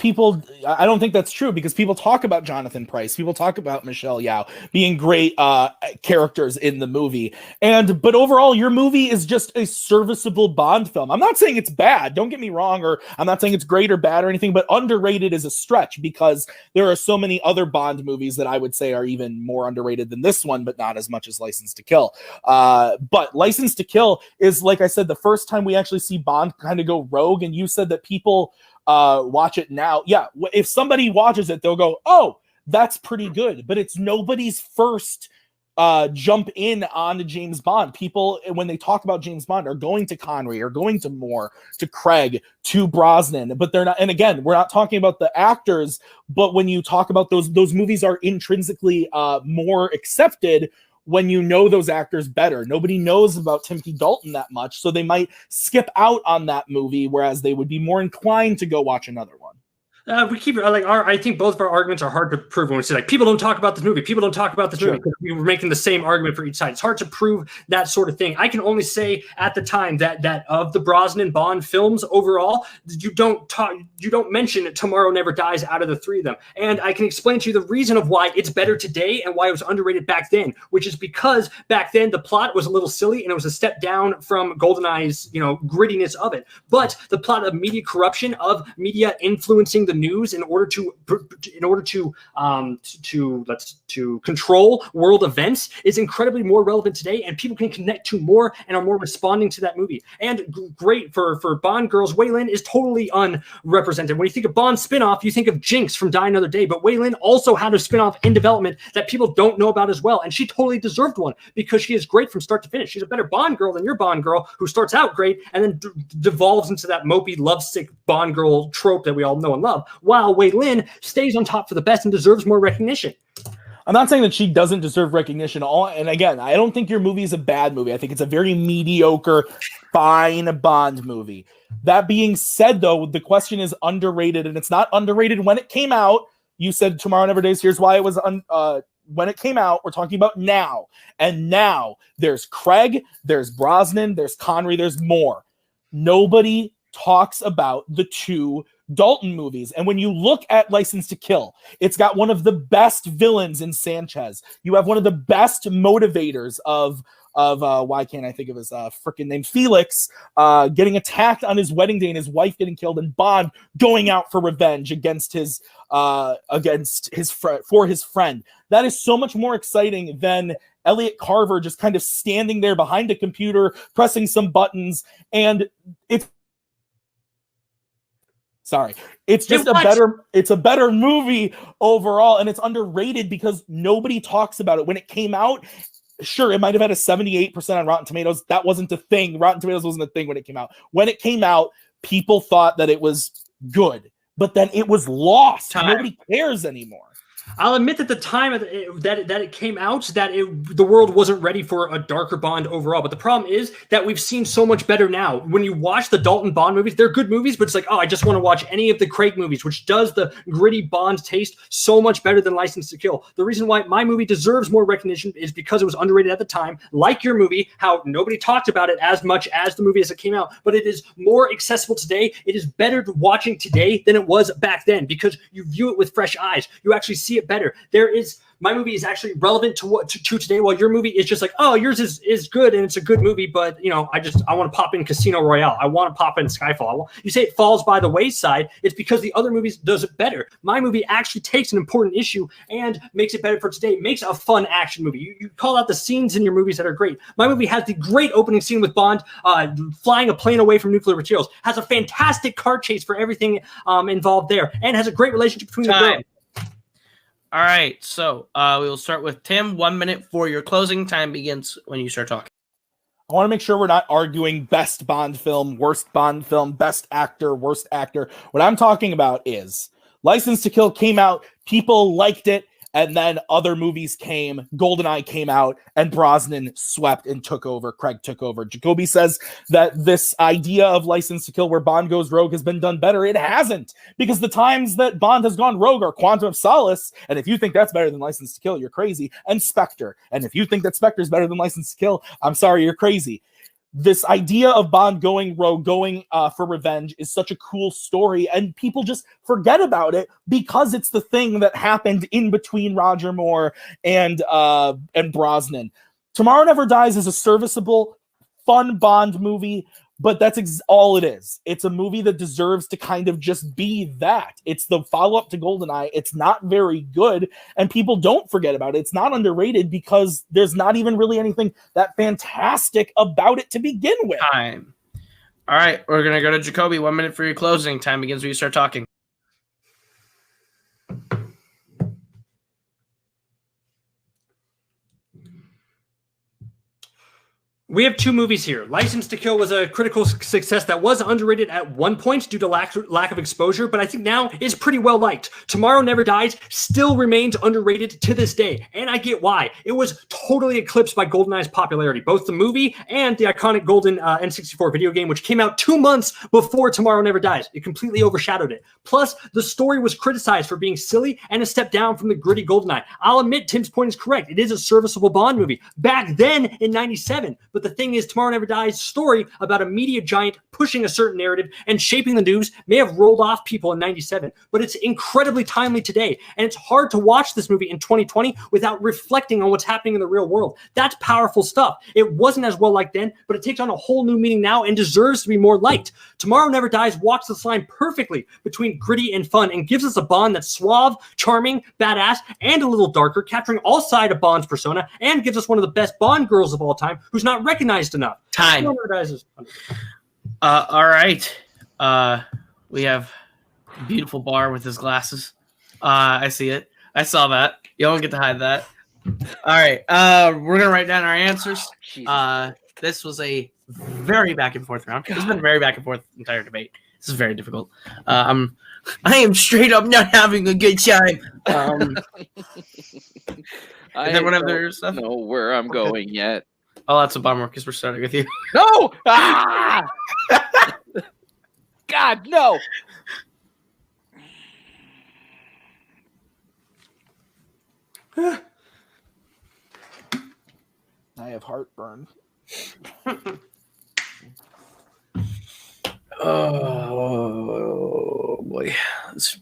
that's true because people talk about Jonathan Pryce. People talk about Michelle Yeoh being great characters in the movie. But overall, your movie is just a serviceable Bond film. I'm not saying it's bad. Don't get me wrong, or I'm not saying it's great or bad or anything, but underrated is a stretch because there are so many other Bond movies that I would say are even more underrated than this one, but not as much as License to Kill. But License to Kill is, like I said, the first time we actually see Bond kind of go rogue, and you said that people watch it now. Yeah, if somebody watches it, they'll go, oh, that's pretty good. But it's nobody's first jump in on James Bond. People, when they talk about James Bond, are going to Connery, or going to Moore, to Craig, to Brosnan, but they're not. And again, we're not talking about the actors, but when you talk about those movies are intrinsically more accepted when you know those actors better. Nobody knows about Timothy Dalton that much, so they might skip out on that movie, whereas they would be more inclined to go watch another one. We keep I think both of our arguments are hard to prove when we say people don't talk about this movie. People don't talk about this movie because we were making the same argument for each side. It's hard to prove that sort of thing. I can only say at the time that of the Brosnan Bond films overall, you don't mention Tomorrow Never Dies out of the 3 of them. And I can explain to you the reason of why it's better today and why it was underrated back then, which is because back then the plot was a little silly and it was a step down from GoldenEye's, grittiness of it. But the plot of media corruption, of media influencing the news in order to control world events is incredibly more relevant today, and people can connect to more and are more responding to that movie. And great for Bond girls, Wei Lin is totally unrepresented. When you think of Bond spinoff, you think of Jinx from Die Another Day, but Wei Lin also had a spinoff in development that people don't know about as well, and she totally deserved one because she is great from start to finish. She's a better Bond girl than your Bond girl who starts out great and then devolves into that mopey lovesick Bond girl trope that we all know and love, while Wei Lin stays on top for the best and deserves more recognition. I'm not saying that she doesn't deserve recognition at all. And again, I don't think your movie is a bad movie. I think it's a very mediocre, fine Bond movie. That being said, though, the question is underrated, and it's not underrated when it came out. You said Tomorrow Never Dies. Here's why it was when it came out. We're talking about now. And now there's Craig, there's Brosnan, there's Connery, there's Moore. Nobody talks about the 2 Dalton movies. And when you look at License to Kill, it's got one of the best villains in Sanchez. You have one of the best motivators of why can't I think of his freaking name? Felix getting attacked on his wedding day and his wife getting killed, and Bond going out for revenge against his friend. That is so much more exciting than Elliot Carver just kind of standing there behind a computer, pressing some buttons, and it's just a better movie overall, and it's underrated because nobody talks about it. When it came out, sure, it might have had a 78% on Rotten Tomatoes. That wasn't a thing. Rotten Tomatoes wasn't a thing when it came out. When it came out, people thought that it was good, but then it was lost. Nobody cares anymore. I'll admit that the time that it came out, the world wasn't ready for a darker Bond overall. But the problem is that we've seen so much better now. When you watch the Dalton Bond movies, they're good movies, but it's like, oh, I just want to watch any of the Craig movies, which does the gritty Bond taste so much better than License to Kill. The reason why my movie deserves more recognition is because it was underrated at the time, like your movie, how nobody talked about it as much as the movie as it came out, but it is more accessible today. It is better watching today than it was back then because you view it with fresh eyes. You actually see it better. My movie is actually relevant to today, while your movie is just like, oh, yours is good and it's a good movie, but I want to pop in Casino Royale. I want to pop in Skyfall. You say it falls by the wayside. It's because the other movies does it better. My movie actually takes an important issue and makes it better for today. Makes a fun action movie. You call out the scenes in your movies that are great. My movie has the great opening scene with Bond flying a plane away from nuclear materials. Has a fantastic car chase for everything involved there, and has a great relationship between the girls. All right, so we will start with Tim. 1 minute for your closing. Time begins when you start talking. I want to make sure we're not arguing best Bond film, worst Bond film, best actor, worst actor. What I'm talking about is License to Kill came out, people liked it, and then other movies came, GoldenEye came out, and Brosnan swept and took over. Craig took over. Jacoby says that this idea of License to Kill where Bond goes rogue has been done better. It hasn't, because the times that Bond has gone rogue are Quantum of Solace, and if you think that's better than License to Kill, you're crazy, and Spectre. And if you think that Spectre is better than License to Kill, I'm sorry, you're crazy. This idea of Bond going rogue, going for revenge is such a cool story, and people just forget about it because it's the thing that happened in between Roger Moore and Brosnan. Tomorrow Never Dies is a serviceable, fun Bond movie, but that's all it is. It's a movie that deserves to kind of just be that. It's the follow-up to GoldenEye. It's not very good, and people don't forget about it. It's not underrated because there's not even really anything that fantastic about it to begin with. Time. All right, we're going to go to Jacoby. 1 minute for your closing. Time begins when you start talking. We have two movies here. License to Kill was a critical success that was underrated at one point due to lack of exposure, but I think now is pretty well liked. Tomorrow Never Dies still remains underrated to this day, and I get why. It was totally eclipsed by GoldenEye's popularity, both the movie and the iconic Golden N64 video game, which came out 2 months before Tomorrow Never Dies. It completely overshadowed it. Plus, the story was criticized for being silly and a step down from the gritty GoldenEye. I'll admit Tim's point is correct. It is a serviceable Bond movie. Back then in 97, but the thing is, Tomorrow Never Dies' story about a media giant pushing a certain narrative and shaping the news may have rolled off people in 97, but it's incredibly timely today. And it's hard to watch this movie in 2020 without reflecting on what's happening in the real world. That's powerful stuff. It wasn't as well liked then, but it takes on a whole new meaning now and deserves to be more liked. Tomorrow Never Dies walks this line perfectly between gritty and fun and gives us a Bond that's suave, charming, badass, and a little darker, capturing all sides of Bond's persona, and gives us one of the best Bond girls of all time who's not recognized enough. Time. All right. We have a beautiful bar with his glasses. I see it. I saw that. You don't get to hide that. All right. We're gonna write down our answers. This was a very back and forth round. It's been very back and forth entire debate. This is very difficult. I am straight up not having a good time. I don't know where I'm going yet. Oh, that's a bummer because we're starting with you. No! Ah! God, no! I have heartburn. Oh boy, this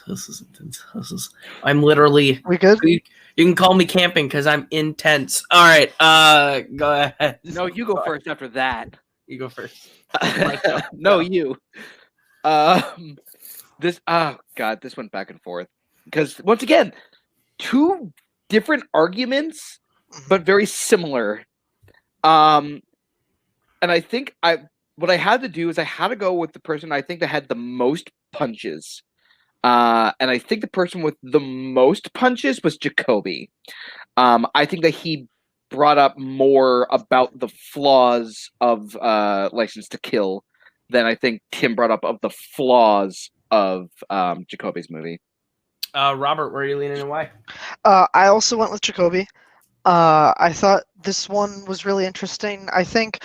is intense. I'm literally. We good? You can call me camping because I'm intense. All right, go ahead. No, you go first after that. You go first. No, you. This went back and forth because once again, two different arguments, but very similar. And I think what I had to do is I had to go with the person I think that had the most punches. And I think the person with the most punches was Jacoby. I think that he brought up more about the flaws of License to Kill than I think Tim brought up of the flaws of Jacoby's movie. Robert, where are you leaning and why? I also went with Jacoby. I thought this one was really interesting. I think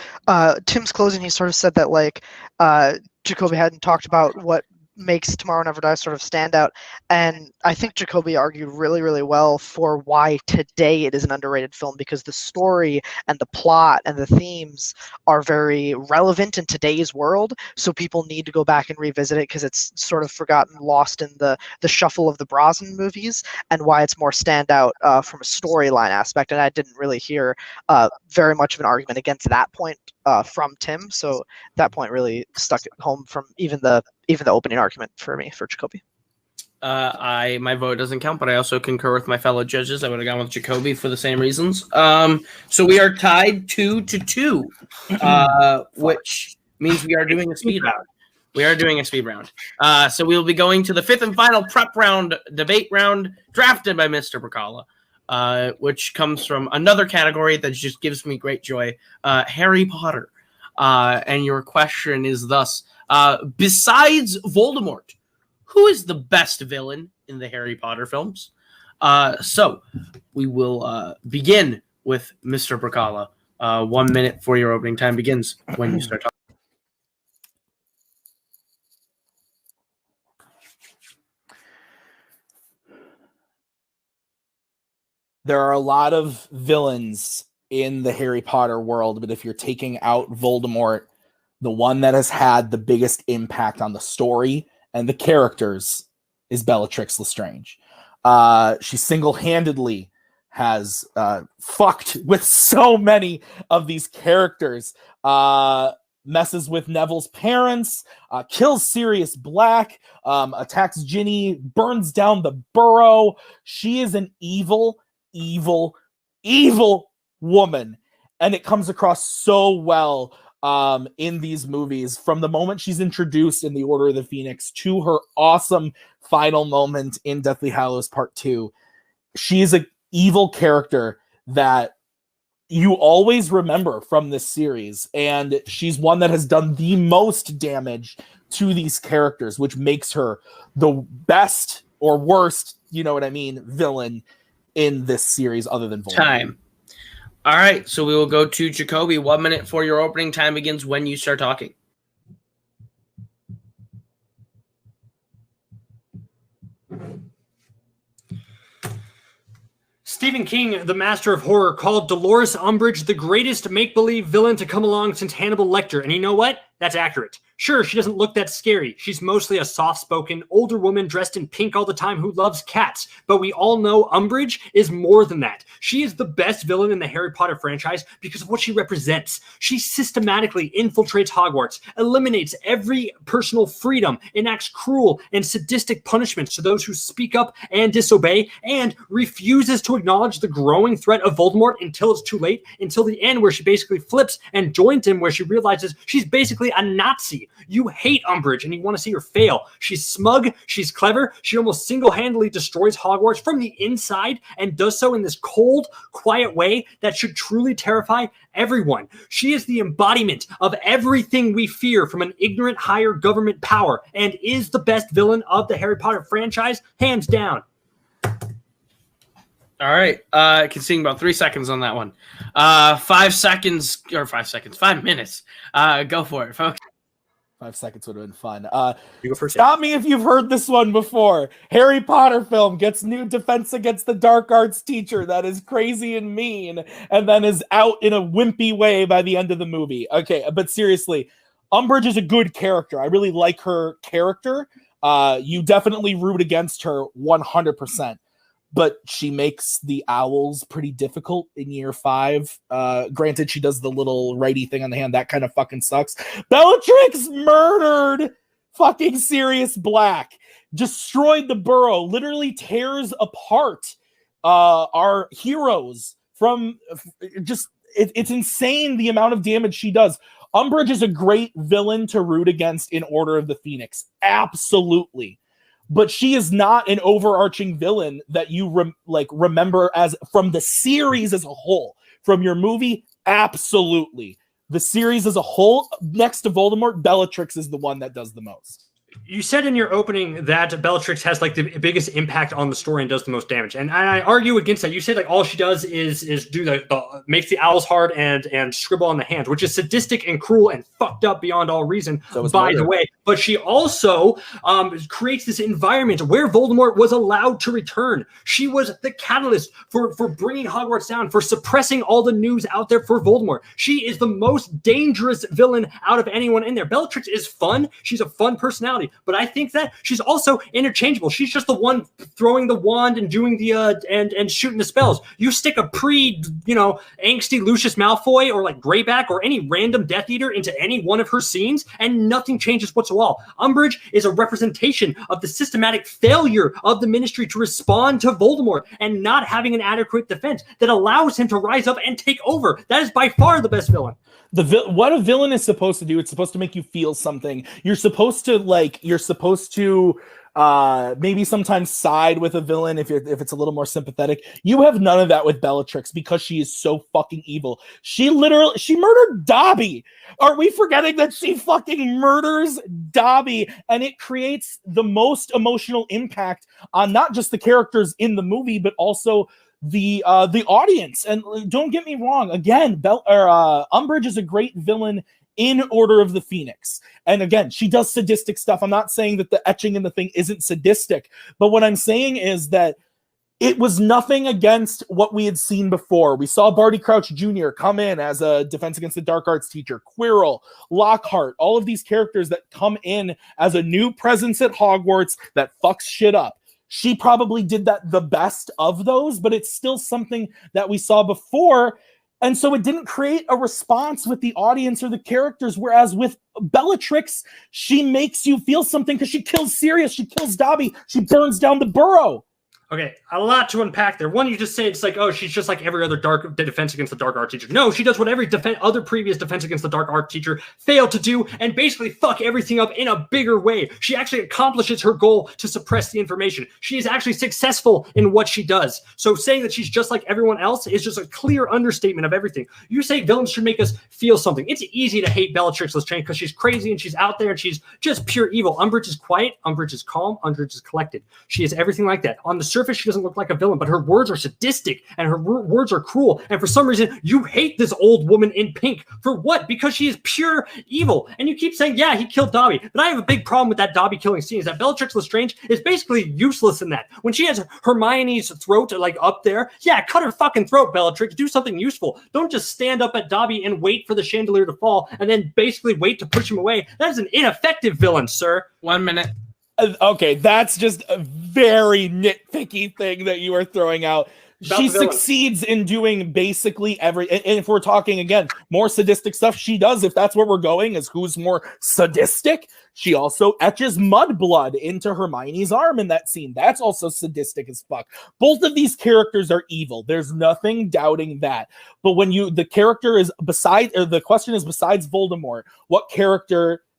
Tim's closing, he sort of said that Jacoby hadn't talked about what makes Tomorrow Never Dies sort of stand out, and I think Jacoby argued really, really well for why today it is an underrated film, because the story and the plot and the themes are very relevant in today's world, so people need to go back and revisit it because it's sort of forgotten, lost in the shuffle of the Brosnan movies, and why it's more standout from a storyline aspect. And I didn't really hear very much of an argument against that point from Tim, so that point really stuck at home from even the opening argument for me for Jacoby. My vote doesn't count, but I also concur with my fellow judges. I would have gone with Jacoby for the same reasons. So we are tied 2-2, which means we are doing a speed round. We are doing a speed round. So we will be going to the fifth and final prep round, debate round, drafted by Mr. Brzakala, which comes from another category that just gives me great joy, Harry Potter. And your question is thus, besides Voldemort, who is the best villain in the Harry Potter films? So we will begin with Mr. Brzakala. 1 minute for your opening time begins when you start talking. There are a lot of villains in the Harry Potter world, but if you're taking out Voldemort, the one that has had the biggest impact on the story and the characters is Bellatrix Lestrange. She single-handedly has fucked with so many of these characters. Messes with Neville's parents, kills Sirius Black, attacks Ginny, burns down the burrow. She is an evil woman, and it comes across so well in these movies, from the moment she's introduced in the Order of the Phoenix to her awesome final moment in Deathly Hallows Part 2. She is an evil character that you always remember from this series, and she's one that has done the most damage to these characters, which makes her the best or worst, you know what I mean, villain in this series other than Voldemort. Time. All right, so we will go to Jacoby. 1 minute for your opening time begins when you start talking. Stephen King, the master of horror, called Dolores Umbridge the greatest make-believe villain to come along since Hannibal Lecter. And you know what? That's accurate. Sure, she doesn't look that scary. She's mostly a soft-spoken, older woman dressed in pink all the time who loves cats. But we all know Umbridge is more than that. She is the best villain in the Harry Potter franchise because of what she represents. She systematically infiltrates Hogwarts, eliminates every personal freedom, enacts cruel and sadistic punishments to those who speak up and disobey, and refuses to acknowledge the growing threat of Voldemort until it's too late, until the end where she basically flips and joins him, where she realizes she's basically a Nazi. You hate Umbridge and you want to see her fail. She's smug, she's clever, she almost single-handedly destroys Hogwarts from the inside and does so in this cold, quiet way that should truly terrify everyone. She is the embodiment of everything we fear from an ignorant higher government power and is the best villain of the Harry Potter franchise, hands down. All right. I can sing about 3 seconds on that one. 5 minutes. Go for it, folks. 5 seconds would have been fun. You go first. Stop me if you've heard this one before. Harry Potter film gets new defense against the dark arts teacher that is crazy and mean, and then is out in a wimpy way by the end of the movie. Okay, but seriously, Umbridge is a good character. I really like her character. You definitely root against her 100%. But she makes the owls pretty difficult in year 5. Granted, she does the little righty thing on the hand. That kind of fucking sucks. Bellatrix murdered fucking Sirius Black. Destroyed the burrow. Literally tears apart our heroes from just... It's insane the amount of damage she does. Umbridge is a great villain to root against in Order of the Phoenix. Absolutely. But she is not an overarching villain that you remember as from the series as a whole. From your movie, absolutely. The series as a whole, next to Voldemort, Bellatrix is the one that does the most. You said in your opening that Bellatrix has like the biggest impact on the story and does the most damage, and I argue against that. You say like all she does is do the makes the owls hard and scribble on the hands, which is sadistic and cruel and fucked up beyond all reason. So by the way, but she also creates this environment where Voldemort was allowed to return. She was the catalyst for bringing Hogwarts down, for suppressing all the news out there for Voldemort. She is the most dangerous villain out of anyone in there. Bellatrix is fun. She's a fun personality. But I think that she's also interchangeable. She's just the one throwing the wand and doing the and shooting the spells. You stick a angsty Lucius Malfoy or like Greyback or any random Death Eater into any one of her scenes, and nothing changes whatsoever. Umbridge is a representation of the systematic failure of the Ministry to respond to Voldemort and not having an adequate defense that allows him to rise up and take over. That is by far the best villain. What a villain is supposed to do, it's supposed to make you feel something. You're supposed to maybe sometimes side with a villain if it's a little more sympathetic. You have none of that with Bellatrix because she is so fucking evil. She murdered Dobby. Are we forgetting that she fucking murders Dobby? And it creates the most emotional impact on not just the characters in the movie, but also the audience. And don't get me wrong, again, Umbridge is a great villain in Order of the Phoenix. And again, she does sadistic stuff. I'm not saying that the etching in the thing isn't sadistic, but what I'm saying is that it was nothing against what we had seen before. We saw Barty Crouch Jr. come in as a Defense Against the Dark Arts teacher, Quirrell, Lockhart, all of these characters that come in as a new presence at Hogwarts that fucks shit up. She probably did that the best of those, but it's still something that we saw before. And so it didn't create a response with the audience or the characters. Whereas with Bellatrix, she makes you feel something because she kills Sirius, she kills Dobby, she burns down the Burrow. Okay, a lot to unpack there. One, you just say it's like, oh, she's just like every other Defense Against the Dark Art teacher. No, she does what every other previous Defense Against the Dark Art teacher failed to do and basically fuck everything up in a bigger way. She actually accomplishes her goal to suppress the information. She is actually successful in what she does. So saying that she's just like everyone else is just a clear understatement of everything. You say villains should make us feel something. It's easy to hate Bellatrix Lestrange because she's crazy and she's out there and she's just pure evil. Umbridge is quiet. Umbridge is calm. Umbridge is collected. She is everything like that. On the surface, she doesn't look like a villain, but her words are sadistic and her words are cruel. And for some reason, you hate this old woman in pink. For what? Because she is pure evil. And you keep saying, yeah, he killed Dobby. But I have a big problem with that Dobby killing scene is that Bellatrix Lestrange is basically useless in that. When she has Hermione's throat like up there, yeah, cut her fucking throat, Bellatrix. Do something useful. Don't just stand up at Dobby and wait for the chandelier to fall and then basically wait to push him away. That is an ineffective villain, sir. 1 minute. Okay, that's just a very nitpicky thing that you are throwing out. She succeeds in doing basically every, and if we're talking again, more sadistic stuff, she does, if that's where we're going, is who's more sadistic. She also etches mudblood into Hermione's arm in that scene. That's also sadistic as fuck. Both of these characters are evil. There's nothing doubting that. But when the question is besides Voldemort,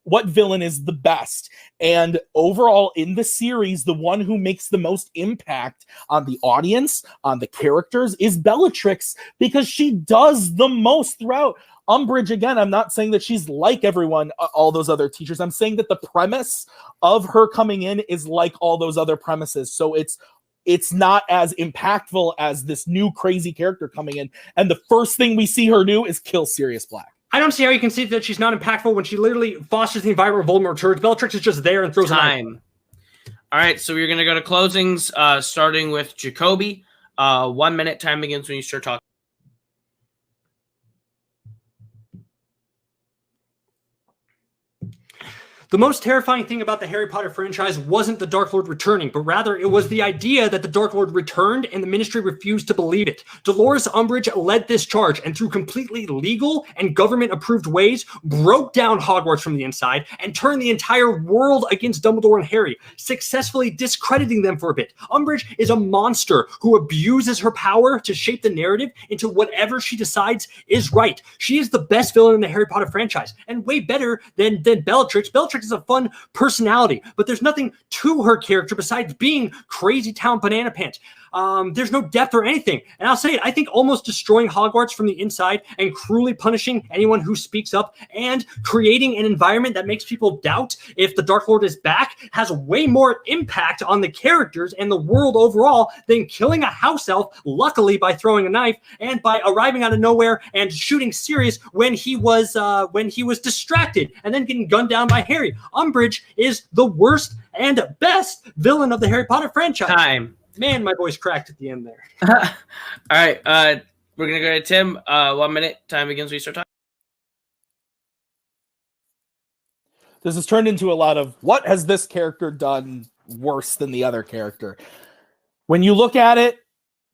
what villain is the best? And overall in the series, the one who makes the most impact on the audience, on the characters, is Bellatrix, because she does the most throughout. Umbridge, again, I'm not saying that she's like everyone, all those other teachers. I'm saying that the premise of her coming in is like all those other premises. So it's not as impactful as this new crazy character coming in. And the first thing we see her do is kill Sirius Black. I don't see how you can see that she's not impactful when she literally fosters the environment of Voldemort returns. Bellatrix is just there and throws time. All right, so we're going to go to closings, starting with Jacoby. 1 minute, time begins when you start talking. The most terrifying thing about the Harry Potter franchise wasn't the Dark Lord returning, but rather it was the idea that the Dark Lord returned and the Ministry refused to believe it. Dolores Umbridge led this charge and through completely legal and government-approved ways broke down Hogwarts from the inside and turned the entire world against Dumbledore and Harry, successfully discrediting them for a bit. Umbridge is a monster who abuses her power to shape the narrative into whatever she decides is right. She is the best villain in the Harry Potter franchise and way better than Bellatrix. Bellatrix is a fun personality, but there's nothing to her character besides being crazy town banana pants. There's no depth or anything. And I'll say it, I think almost destroying Hogwarts from the inside and cruelly punishing anyone who speaks up and creating an environment that makes people doubt if the Dark Lord is back has way more impact on the characters and the world overall than killing a house elf, luckily by throwing a knife and by arriving out of nowhere and shooting Sirius when he was distracted and then getting gunned down by Harry. Umbridge is the worst and best villain of the Harry Potter franchise. Time. Man, my voice cracked at the end there. All right, we're gonna go to Tim. 1 minute. Time begins. We start talking. This has turned into a lot of what has this character done worse than the other character. When you look at it,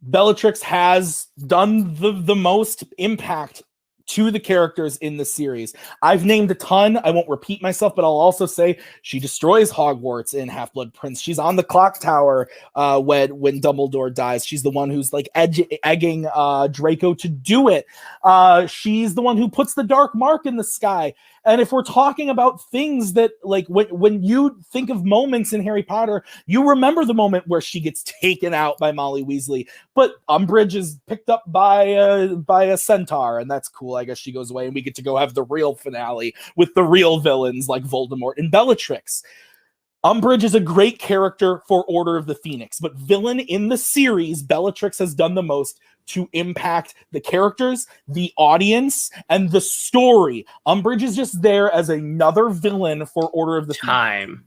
Bellatrix has done the most impact to the characters in the series. I've named a ton. I won't repeat myself, but I'll also say she destroys Hogwarts in Half-Blood Prince. She's on the clock tower when Dumbledore dies. She's the one who's like egging Draco to do it. She's the one who puts the dark mark in the sky. And if we're talking about things that, like, when you think of moments in Harry Potter, you remember the moment where she gets taken out by Molly Weasley, but Umbridge is picked up by a centaur, and that's cool. I guess she goes away, and we get to go have the real finale with the real villains like Voldemort and Bellatrix. Umbridge is a great character for Order of the Phoenix, but villain in the series, Bellatrix has done the most to impact the characters, the audience, and the story. Umbridge is just there as another villain for Order of the Phoenix. Time.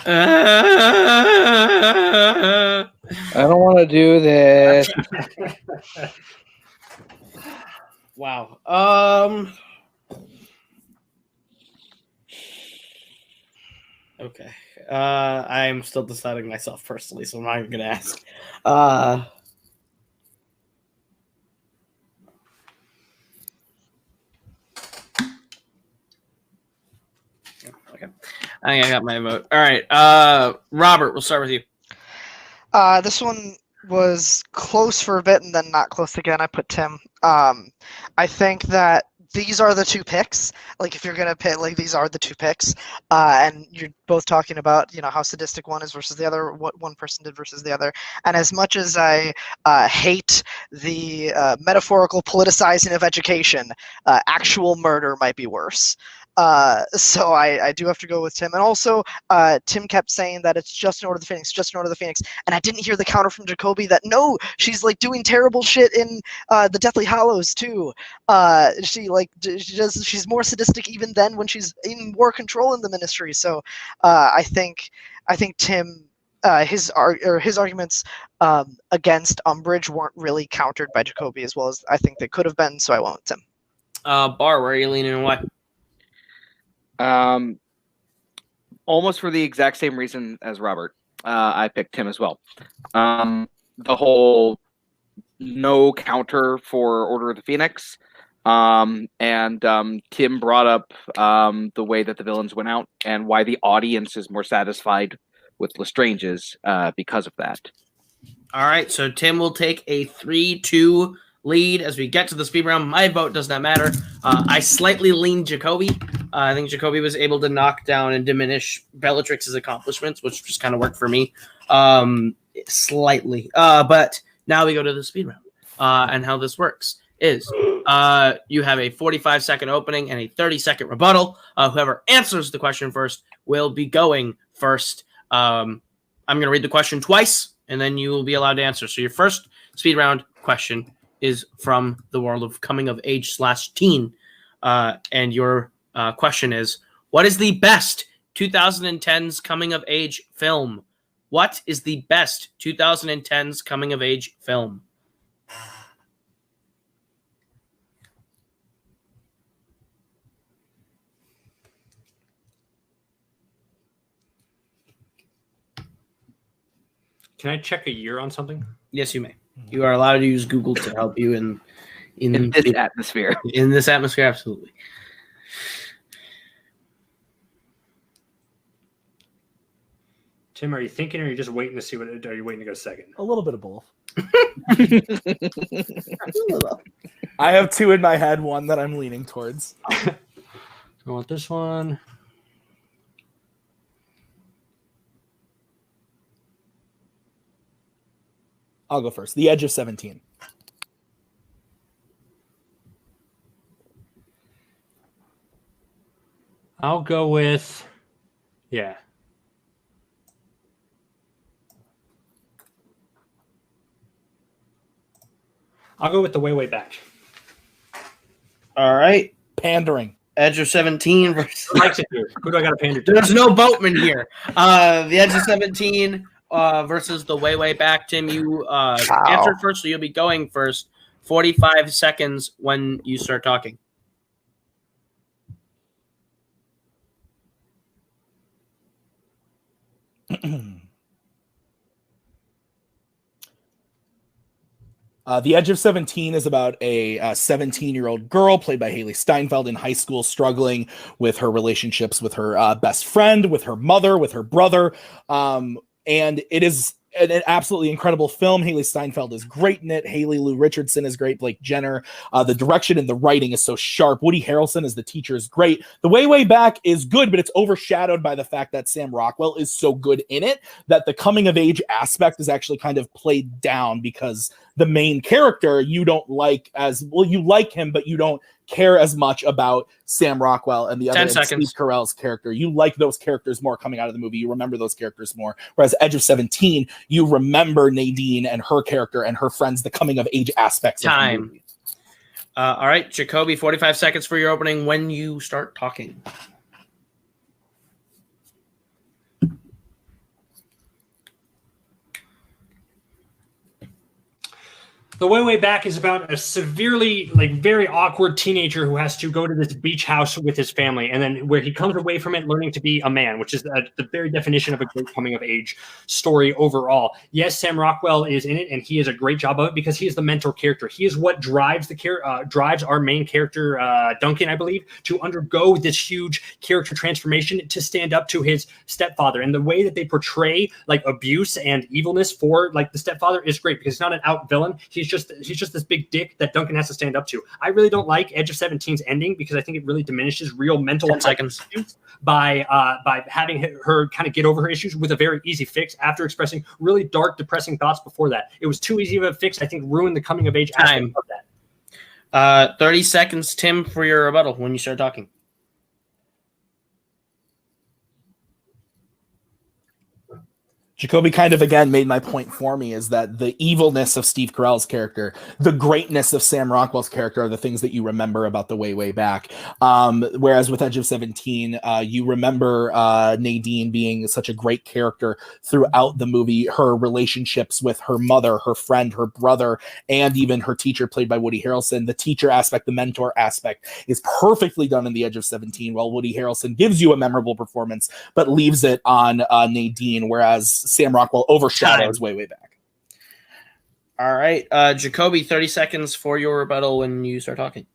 I don't want to do this. Wow. Okay. I'm still deciding myself personally, so I'm not even gonna ask. Okay. I think I got my vote. All right. Robert, we'll start with you. This one was close for a bit and then not close again. I put Tim. I think that these are the two picks. Like, if you're gonna pick, like, these are the two picks, and you're both talking about, you know, how sadistic one is versus the other, what one person did versus the other. And as much as I hate the metaphorical politicizing of education, actual murder might be worse. So I do have to go with Tim. And also, Tim kept saying that it's just an Order of the Phoenix, just an Order of the Phoenix. And I didn't hear the counter from Jacoby that, no, she's, like, doing terrible shit in the Deathly Hallows, too. She's more sadistic even then when she's in more control in the Ministry. So I think Tim, his arguments against Umbridge weren't really countered by Jacoby as well as I think they could have been, so I went with Tim. Bar, where are you leaning and why? Almost for the exact same reason as Robert. I picked Tim as well. The whole no counter for Order of the Phoenix. And Tim brought up the way that the villains went out and why the audience is more satisfied with Lestrange's because of that. All right, so Tim will take a 3-2 lead as we get to the speed round. My vote does not matter. I slightly lean Jacoby. I think Jacoby was able to knock down and diminish Bellatrix's accomplishments, which just kind of worked for me slightly. But now we go to the speed round. And how this works is you have a 45-second opening and a 30-second rebuttal. Whoever answers the question first will be going first. I'm going to read the question twice, and then you will be allowed to answer. So your first speed round question is from the world of coming of age /teen. And your question is, what is the best 2010s coming of age film? What is the best 2010s coming of age film? Can I check a year on something? Yes, you may. You are allowed to use Google to help you in this atmosphere. In this atmosphere, absolutely. Tim, are you thinking, or are you just waiting to see what? Are you waiting to go second? A little bit of both. I have two in my head, one that I'm leaning towards. Go with this one. I'll go first. The Edge of 17. I'll go with, I'll go with The Way, Way Back. All right. Pandering. Edge of 17 versus... Likes it here. Who do I got to pander to? There's no boatman here. The Edge of 17 versus The Way, Way Back. Tim, you answered first, so you'll be going first. 45 seconds when you start talking. The Edge of 17 is about a 17-year-old girl played by Haley Steinfeld in high school, struggling with her relationships with her best friend, with her mother, with her brother. And it is an absolutely incredible film. Haley Steinfeld is great in it. Haley Lou Richardson is great. Blake Jenner. The direction and the writing is so sharp. Woody Harrelson as the teacher is great. The Way, Way Back is good, but it's overshadowed by the fact that Sam Rockwell is so good in it that the coming of age aspect is actually kind of played down because the main character you don't like as well. You like him, but you don't care as much about Sam Rockwell and the other Steve Carell's character. You like those characters more coming out of the movie. You remember those characters more. Whereas Edge of 17, you remember Nadine and her character and her friends, the coming of age aspects of the movie. All right, Jacoby, 45 seconds for your opening when you start talking. The Way, Way Back is about a severely, very awkward teenager who has to go to this beach house with his family, and then where he comes away from it learning to be a man, which is the very definition of a great coming-of-age story overall. Yes, Sam Rockwell is in it, and he is a great job of it because he is the mentor character. He is what drives drives our main character, Duncan, I believe, to undergo this huge character transformation to stand up to his stepfather. And the way that they portray abuse and evilness for the stepfather is great because he's not an out villain. He's just this big dick that Duncan has to stand up to. I really don't like Edge of 17's ending because I think it really diminishes real mental issues by having her kind of get over her issues with a very easy fix after expressing really dark, depressing thoughts before that. It was too easy of a fix. I think ruined the coming of age aspect of that. 30 seconds, Tim, for your rebuttal when you start talking. Jacoby kind of, again, made my point for me, is that the evilness of Steve Carell's character, the greatness of Sam Rockwell's character are the things that you remember about The Way, Way Back. Whereas with Edge of 17, you remember Nadine being such a great character throughout the movie, her relationships with her mother, her friend, her brother, and even her teacher played by Woody Harrelson. The teacher aspect, the mentor aspect is perfectly done in The Edge of 17, while Woody Harrelson gives you a memorable performance, but leaves it on Nadine, whereas Sam Rockwell overshadows Way, Way Back. All right. Jacoby, 30 seconds for your rebuttal when you start talking.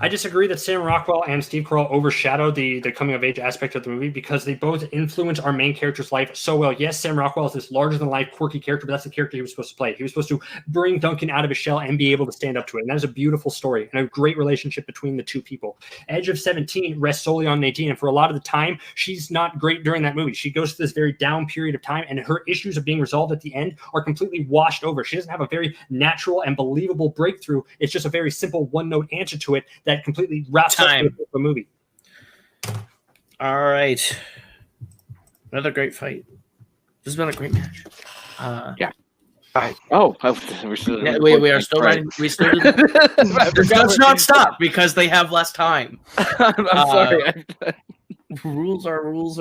I disagree that Sam Rockwell and Steve Carell overshadow the coming-of-age aspect of the movie because they both influence our main character's life so well. Yes, Sam Rockwell is this larger-than-life, quirky character, but that's the character he was supposed to play. He was supposed to bring Duncan out of his shell and be able to stand up to it, and that is a beautiful story and a great relationship between the two people. Edge of 17 rests solely on Nadine, and for a lot of the time, she's not great during that movie. She goes through this very down period of time, and her issues of being resolved at the end are completely washed over. She doesn't have a very natural and believable breakthrough. It's just a very simple one-note answer to it that completely wraps up the movie. All right. Another great fight. This has been a great match. We are still running. We still let's not stop because they have less time. I'm sorry. Rules are rules.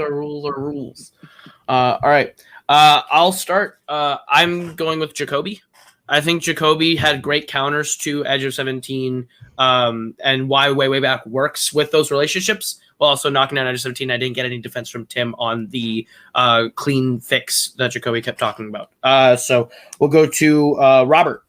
All right. I'll start. I'm going with Jacoby. I think Jacoby had great counters to Edge of 17 and why Way Back works with those relationships while also knocking down Edge of 17. I didn't get any defense from Tim on the clean fix that Jacoby kept talking about. So we'll go to Robert.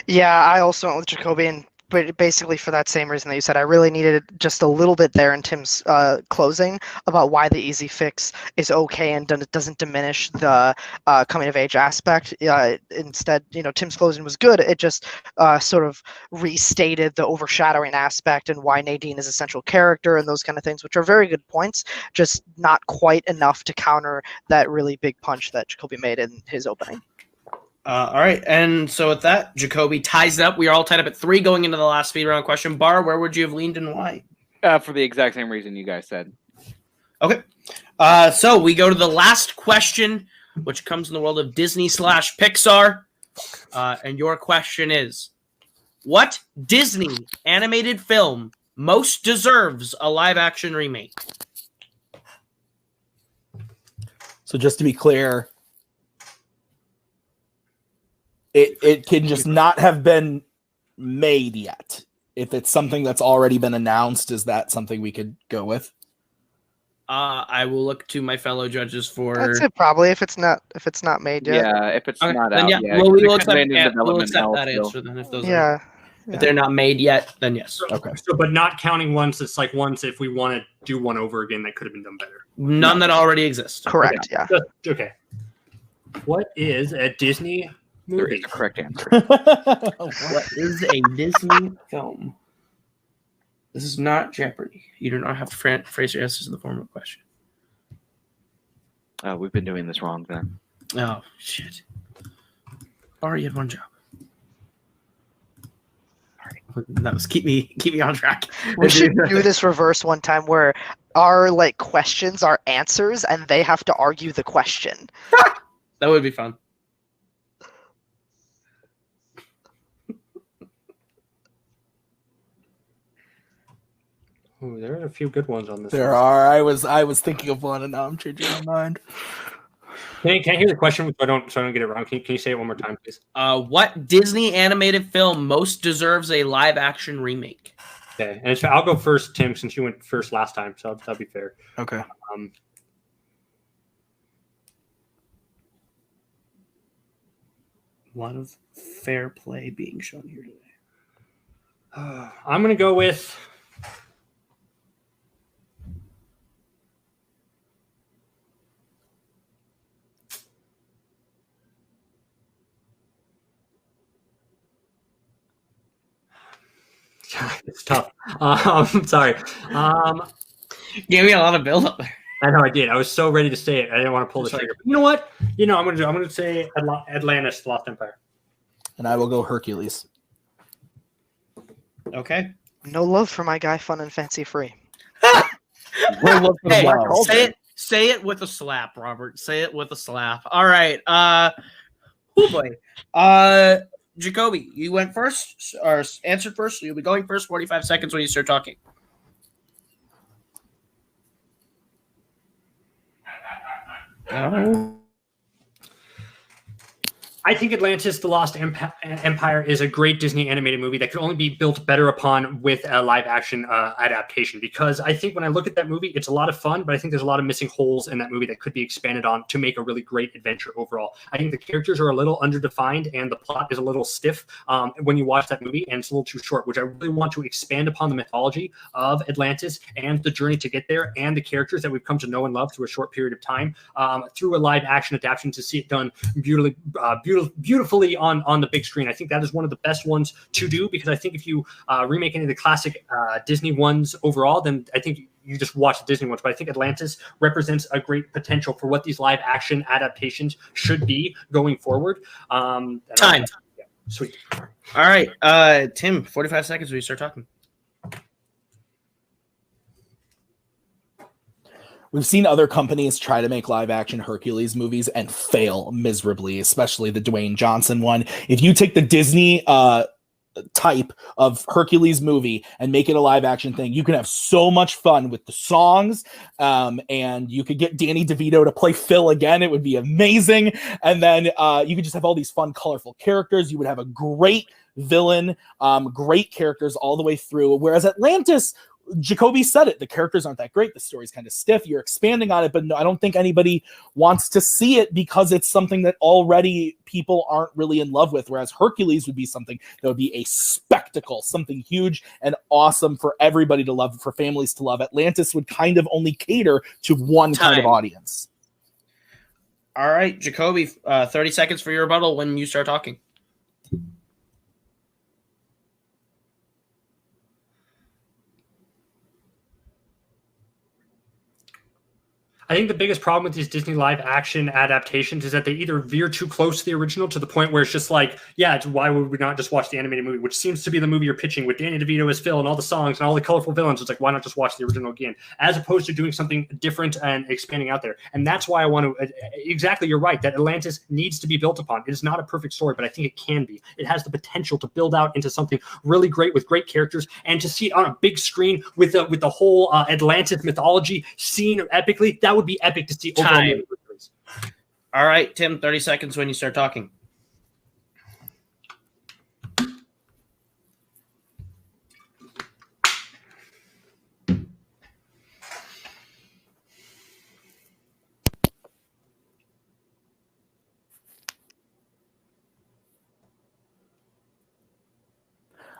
Yeah, I also went with Jacoby, and but basically for that same reason that you said, I really needed just a little bit there in Tim's closing about why the easy fix is okay and doesn't diminish the coming of age aspect. Instead, Tim's closing was good. It just sort of restated the overshadowing aspect and why Nadine is a central character and those kind of things, which are very good points, just not quite enough to counter that really big punch that Jacoby made in his opening. All right, and so with that, Jacoby ties it up. We are all tied up at 3 going into the last speed round question. Bar, where would you have leaned and why? For the exact same reason you guys said. Okay. So we go to the last question, which comes in the world of Disney/Pixar. And your question is, what Disney animated film most deserves a live-action remake? So just to be clear, it can just not have been made yet. If it's something that's already been announced, is that something we could go with? I will look to my fellow judges for. That's it, probably. If it's not made yet. Yeah, if it's Okay, not then out yeah, yet. well, we will It could accept, be in we'll development accept hell that still. answer then. If those Yeah. if they're not made yet, then yes. Okay. So, but not counting ones that's like ones if we want to do one over again that could have been done better. None that already exist. Correct. Yeah. Okay. What is a Disney There movie? is a correct answer. What is a Disney film? This is not Jeopardy. You do not have to phrase your answers in the form of a question. We've been doing this wrong then. Oh, shit. Bar, you had one job. All right. That was keep me on track. We should do this reverse one time where our questions are answers and they have to argue the question. That would be fun. Ooh, there are a few good ones on this. There list. are. I was thinking of one, and now I'm changing my mind. Can I hear the question so I don't get it wrong? Can you say it one more time, please? What Disney animated film most deserves a live action remake? Okay, and I'll go first, Tim, since you went first last time, so that'll be fair. Okay. A lot of fair play being shown here today. I'm gonna go with. It's tough. Sorry. Gave me a lot of build up there. I know I did. I was so ready to say it. I didn't want to pull the Sorry. trigger. But you know what? I'm gonna say Atlantis, The Lost Empire. And I will go Hercules. Okay. No love for my guy, fun and fancy free. Hey, say it with a slap, Robert. Say it with a slap. All right. Oh boy. Jacoby, you went first or answered first. So you'll be going first. 45 seconds when you start talking. Oh. I think Atlantis, The Lost Empire is a great Disney animated movie that could only be built better upon with a live action adaptation, because I think when I look at that movie, it's a lot of fun, but I think there's a lot of missing holes in that movie that could be expanded on to make a really great adventure overall. I think the characters are a little underdefined and the plot is a little stiff when you watch that movie, and it's a little too short, which I really want to expand upon the mythology of Atlantis and the journey to get there and the characters that we've come to know and love through a short period of time through a live action adaptation to see it done beautifully on the big screen. I think that is one of the best ones to do, because I think if you remake any of the classic Disney ones overall, then I think you just watch the Disney ones. But I think Atlantis represents a great potential for what these live action adaptations should be going forward. Time. Yeah, sweet. All right. Tim, 45 seconds when you start talking. We've seen other companies try to make live action Hercules movies and fail miserably, especially the Dwayne Johnson one. If you take the Disney type of Hercules movie and make it a live action thing, you can have so much fun with the songs, and you could get Danny DeVito to play Phil again. It would be amazing. And then you could just have all these fun, colorful characters. You would have a great villain, great characters all the way through. Whereas Atlantis, Jacoby said it. The characters aren't that great. The story's kind of stiff. You're expanding on it, but no, I don't think anybody wants to see it because it's something that already people aren't really in love with. Whereas Hercules would be something that would be a spectacle, something huge and awesome for everybody to love, for families to love. Atlantis would kind of only cater to one kind of audience. All right, Jacoby, 30 seconds for your rebuttal when you start talking. I think the biggest problem with these Disney live action adaptations is that they either veer too close to the original to the point where it's just like, yeah, why would we not just watch the animated movie, which seems to be the movie you're pitching with Danny DeVito as Phil and all the songs and all the colorful villains. It's like, why not just watch the original again, as opposed to doing something different and expanding out there. And that's why I want to, exactly, you're right, that Atlantis needs to be built upon. It is not a perfect story, but I think it can be. It has the potential to build out into something really great with great characters, and to see it on a big screen with the whole Atlantis mythology seen epically. That would be epic to see. Time. All right, Tim, 30 seconds when you start talking.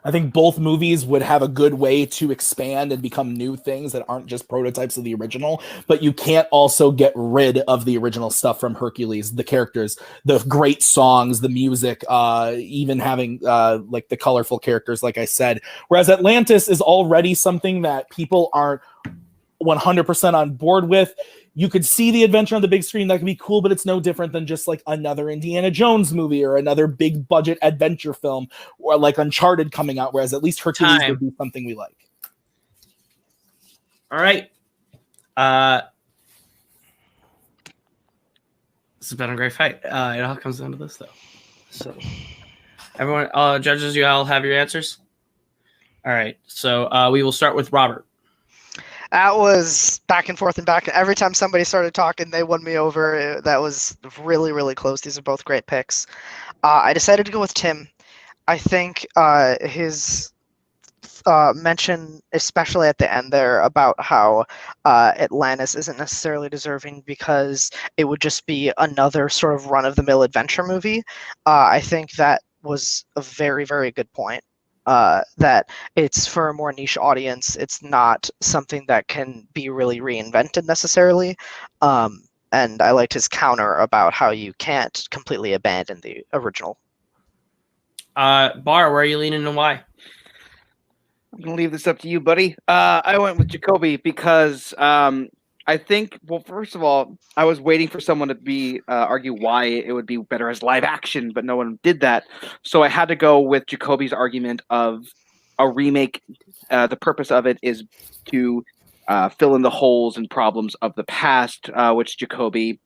I think both movies would have a good way to expand and become new things that aren't just prototypes of the original, but you can't also get rid of the original stuff from Hercules, the characters, the great songs, the music, even having like the colorful characters, like I said. Whereas Atlantis is already something that people aren't 100% on board with. You could see the adventure on the big screen. That could be cool, but it's no different than just like another Indiana Jones movie or another big budget adventure film, or like Uncharted coming out, whereas at least Hercules would be something we like. All right. This has been a great fight. It all comes down to this, though. So, everyone, judges, you all have your answers? All right. So, we will start with Robert. That was back and forth and back. Every time somebody started talking, they won me over. That was really, really close. These are both great picks. I decided to go with Tim. I think his mention, especially at the end there, about how Atlantis isn't necessarily deserving because it would just be another sort of run-of-the-mill adventure movie. I think that was a very, very good point. That it's for a more niche audience. It's not something that can be really reinvented necessarily. And I liked his counter about how you can't completely abandon the original. Bar, where are you leaning and why? I'm going to leave this up to you, buddy. I went with Jacoby because I think, well, first of all, I was waiting for someone to be argue why it would be better as live action, but no one did that. So I had to go with Jacoby's argument of a remake. The purpose of it is to fill in the holes and problems of the past, which Jacoby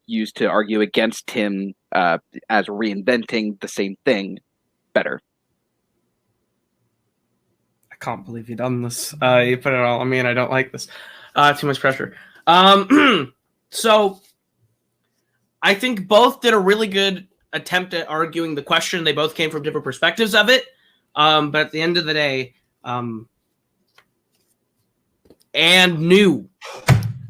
used to argue against Tim as reinventing the same thing better. I can't believe you done this. You put it all on me, and I don't like this. Too much pressure. So I think both did a really good attempt at arguing the question. They both came from different perspectives of it. But at the end of the day, and new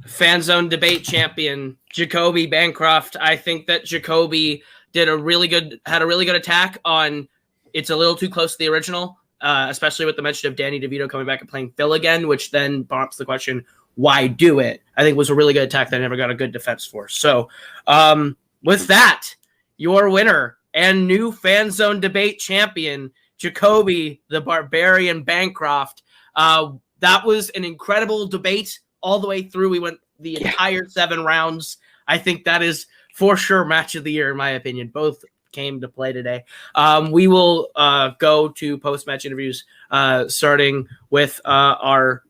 Fanzone debate champion, Jacoby Bancroft. I think that Jacoby had a really good attack on it's a little too close to the original, especially with the mention of Danny DeVito coming back and playing Phil again, which then prompts the question, why do it? I think was a really good attack that I never got a good defense for. So with that, your winner and new Fanzone debate champion, Jacoby the Barbarian Bancroft. That was an incredible debate all the way through. We went the entire 7 rounds. I think that is for sure match of the year, in my opinion. Both came to play today. We will go to post-match interviews, starting with our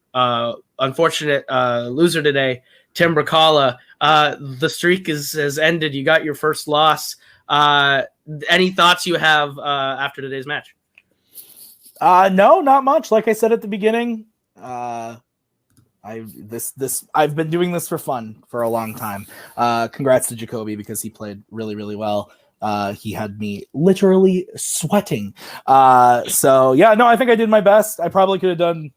unfortunate loser today, Tim Brzakala. The streak has ended. You got your first loss. Any thoughts you have after today's match? No, not much. Like I said at the beginning, I've been doing this for fun for a long time. Congrats to Jacoby because he played really, really well. He had me literally sweating. So yeah, no, I think I did my best. I probably could have done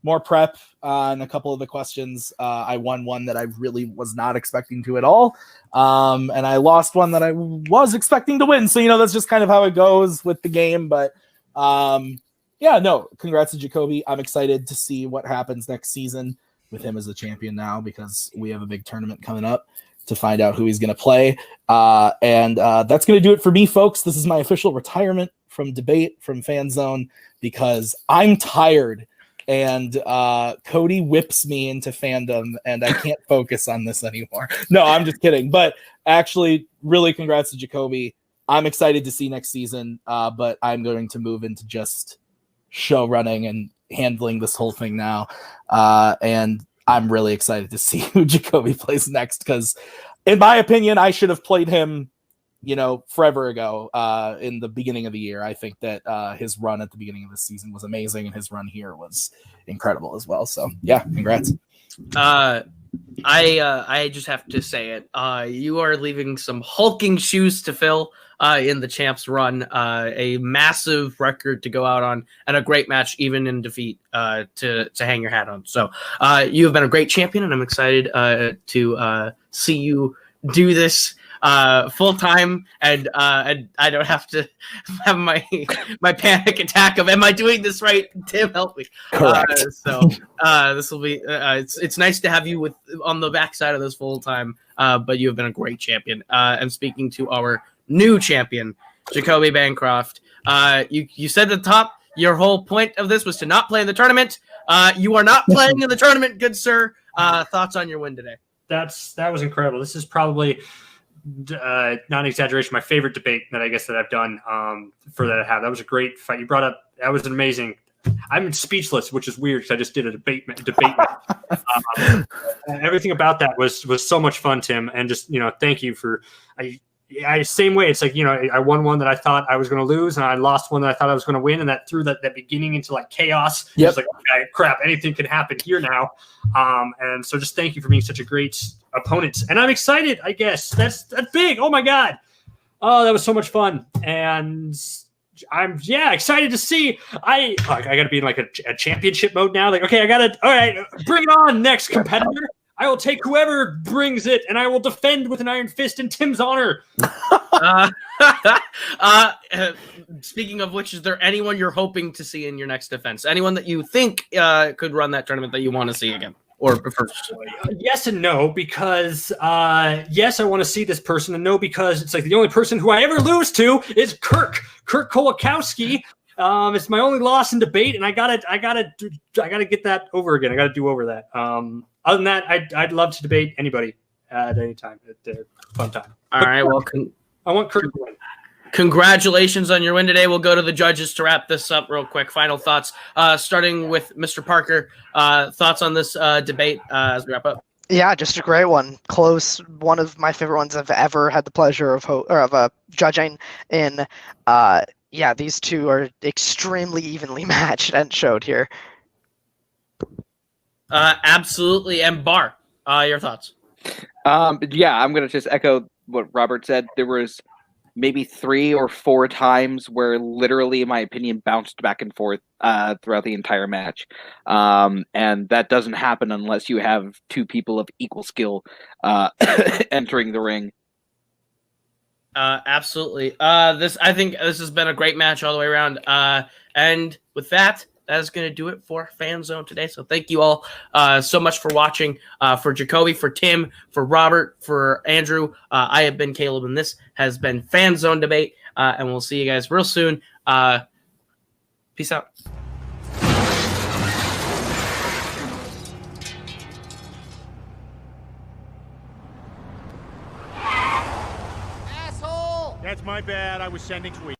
more prep on a couple of the questions. I won one that I really was not expecting to at all. And I lost one that I was expecting to win. So, that's just kind of how it goes with the game. But congrats to Jacoby. I'm excited to see what happens next season with him as the champion now, because we have a big tournament coming up to find out who he's going to play. And that's going to do it for me, folks. This is my official retirement from debate, from Fanzone, because I'm tired and Cody whips me into fandom and I can't focus on this anymore. No, I'm just kidding. But actually, really congrats to Jacoby. I'm excited to see next season, but I'm going to move into just show running and handling this whole thing now. And I'm really excited to see who Jacoby plays next, because in my opinion, I should have played him forever ago, in the beginning of the year. I think that his run at the beginning of the season was amazing, and his run here was incredible as well. So yeah, congrats. I just have to say it. You are leaving some hulking shoes to fill in the champs run. A massive record to go out on, and a great match, even in defeat, to hang your hat on. So you have been a great champion, and I'm excited to see you do this full time, and I don't have to have my panic attack of, am I doing this right? Tim, help me. So this will be it's nice to have you on the backside of this full time, but you have been a great champion. And speaking to our new champion, Jacoby Bancroft, you said at the top your whole point of this was to not play in the tournament. You are not playing in the tournament, good sir. Thoughts on your win today? That was incredible. This is probably, not an exaggeration, my favorite debate that I've done for that I have. That was a great fight. You brought up, that was amazing. I'm speechless, which is weird because I just did a debate. Everything about that was so much fun, Tim. And just, thank you for, I same way. It's like, I won one that I thought I was going to lose, and I lost one that I thought I was going to win, and that threw that beginning into like chaos. Yep. It was like, okay, crap, anything can happen here now. And so just thank you for being such a great opponent. And I'm excited, I guess. That's big. Oh my God. Oh, that was so much fun. And I'm excited to see. I got to be in like a championship mode now. Like, okay, all right, bring it on, next competitor. I will take whoever brings it, and I will defend with an iron fist in Tim's honor. Speaking of which, is there anyone you're hoping to see in your next defense? Anyone that you think could run that tournament that you want to see again? Or prefer? Yes and no, because yes, I want to see this person, and no, because it's like the only person who I ever lose to is Kirk Kolakowski. It's my only loss in debate, and I gotta get that over again. I gotta do over that. Other than that, I'd love to debate anybody at any time. Fun time. All right. Well, I want Kirk to win. Congratulations on your win today. We'll go to the judges to wrap this up real quick. Final thoughts, starting with Mr. Parker. Thoughts on this debate as we wrap up? Yeah, just a great one. Close. One of my favorite ones I've ever had the pleasure of judging in. Yeah, these two are extremely evenly matched and showed here. Absolutely. And Bar, your thoughts? Yeah, I'm going to just echo what Robert said. There was maybe 3 or 4 times where literally, in my opinion, bounced back and forth throughout the entire match. And that doesn't happen unless you have 2 people of equal skill entering the ring. Absolutely. I think this has been a great match all the way around. And with that is going to do it for Fanzone today. So thank you all so much for watching. For Jacoby, for Tim, for Robert, for Andrew. I have been Caleb, and this has been Fanzone Debate. And we'll see you guys real soon. Peace out. That's my bad. I was sending tweets.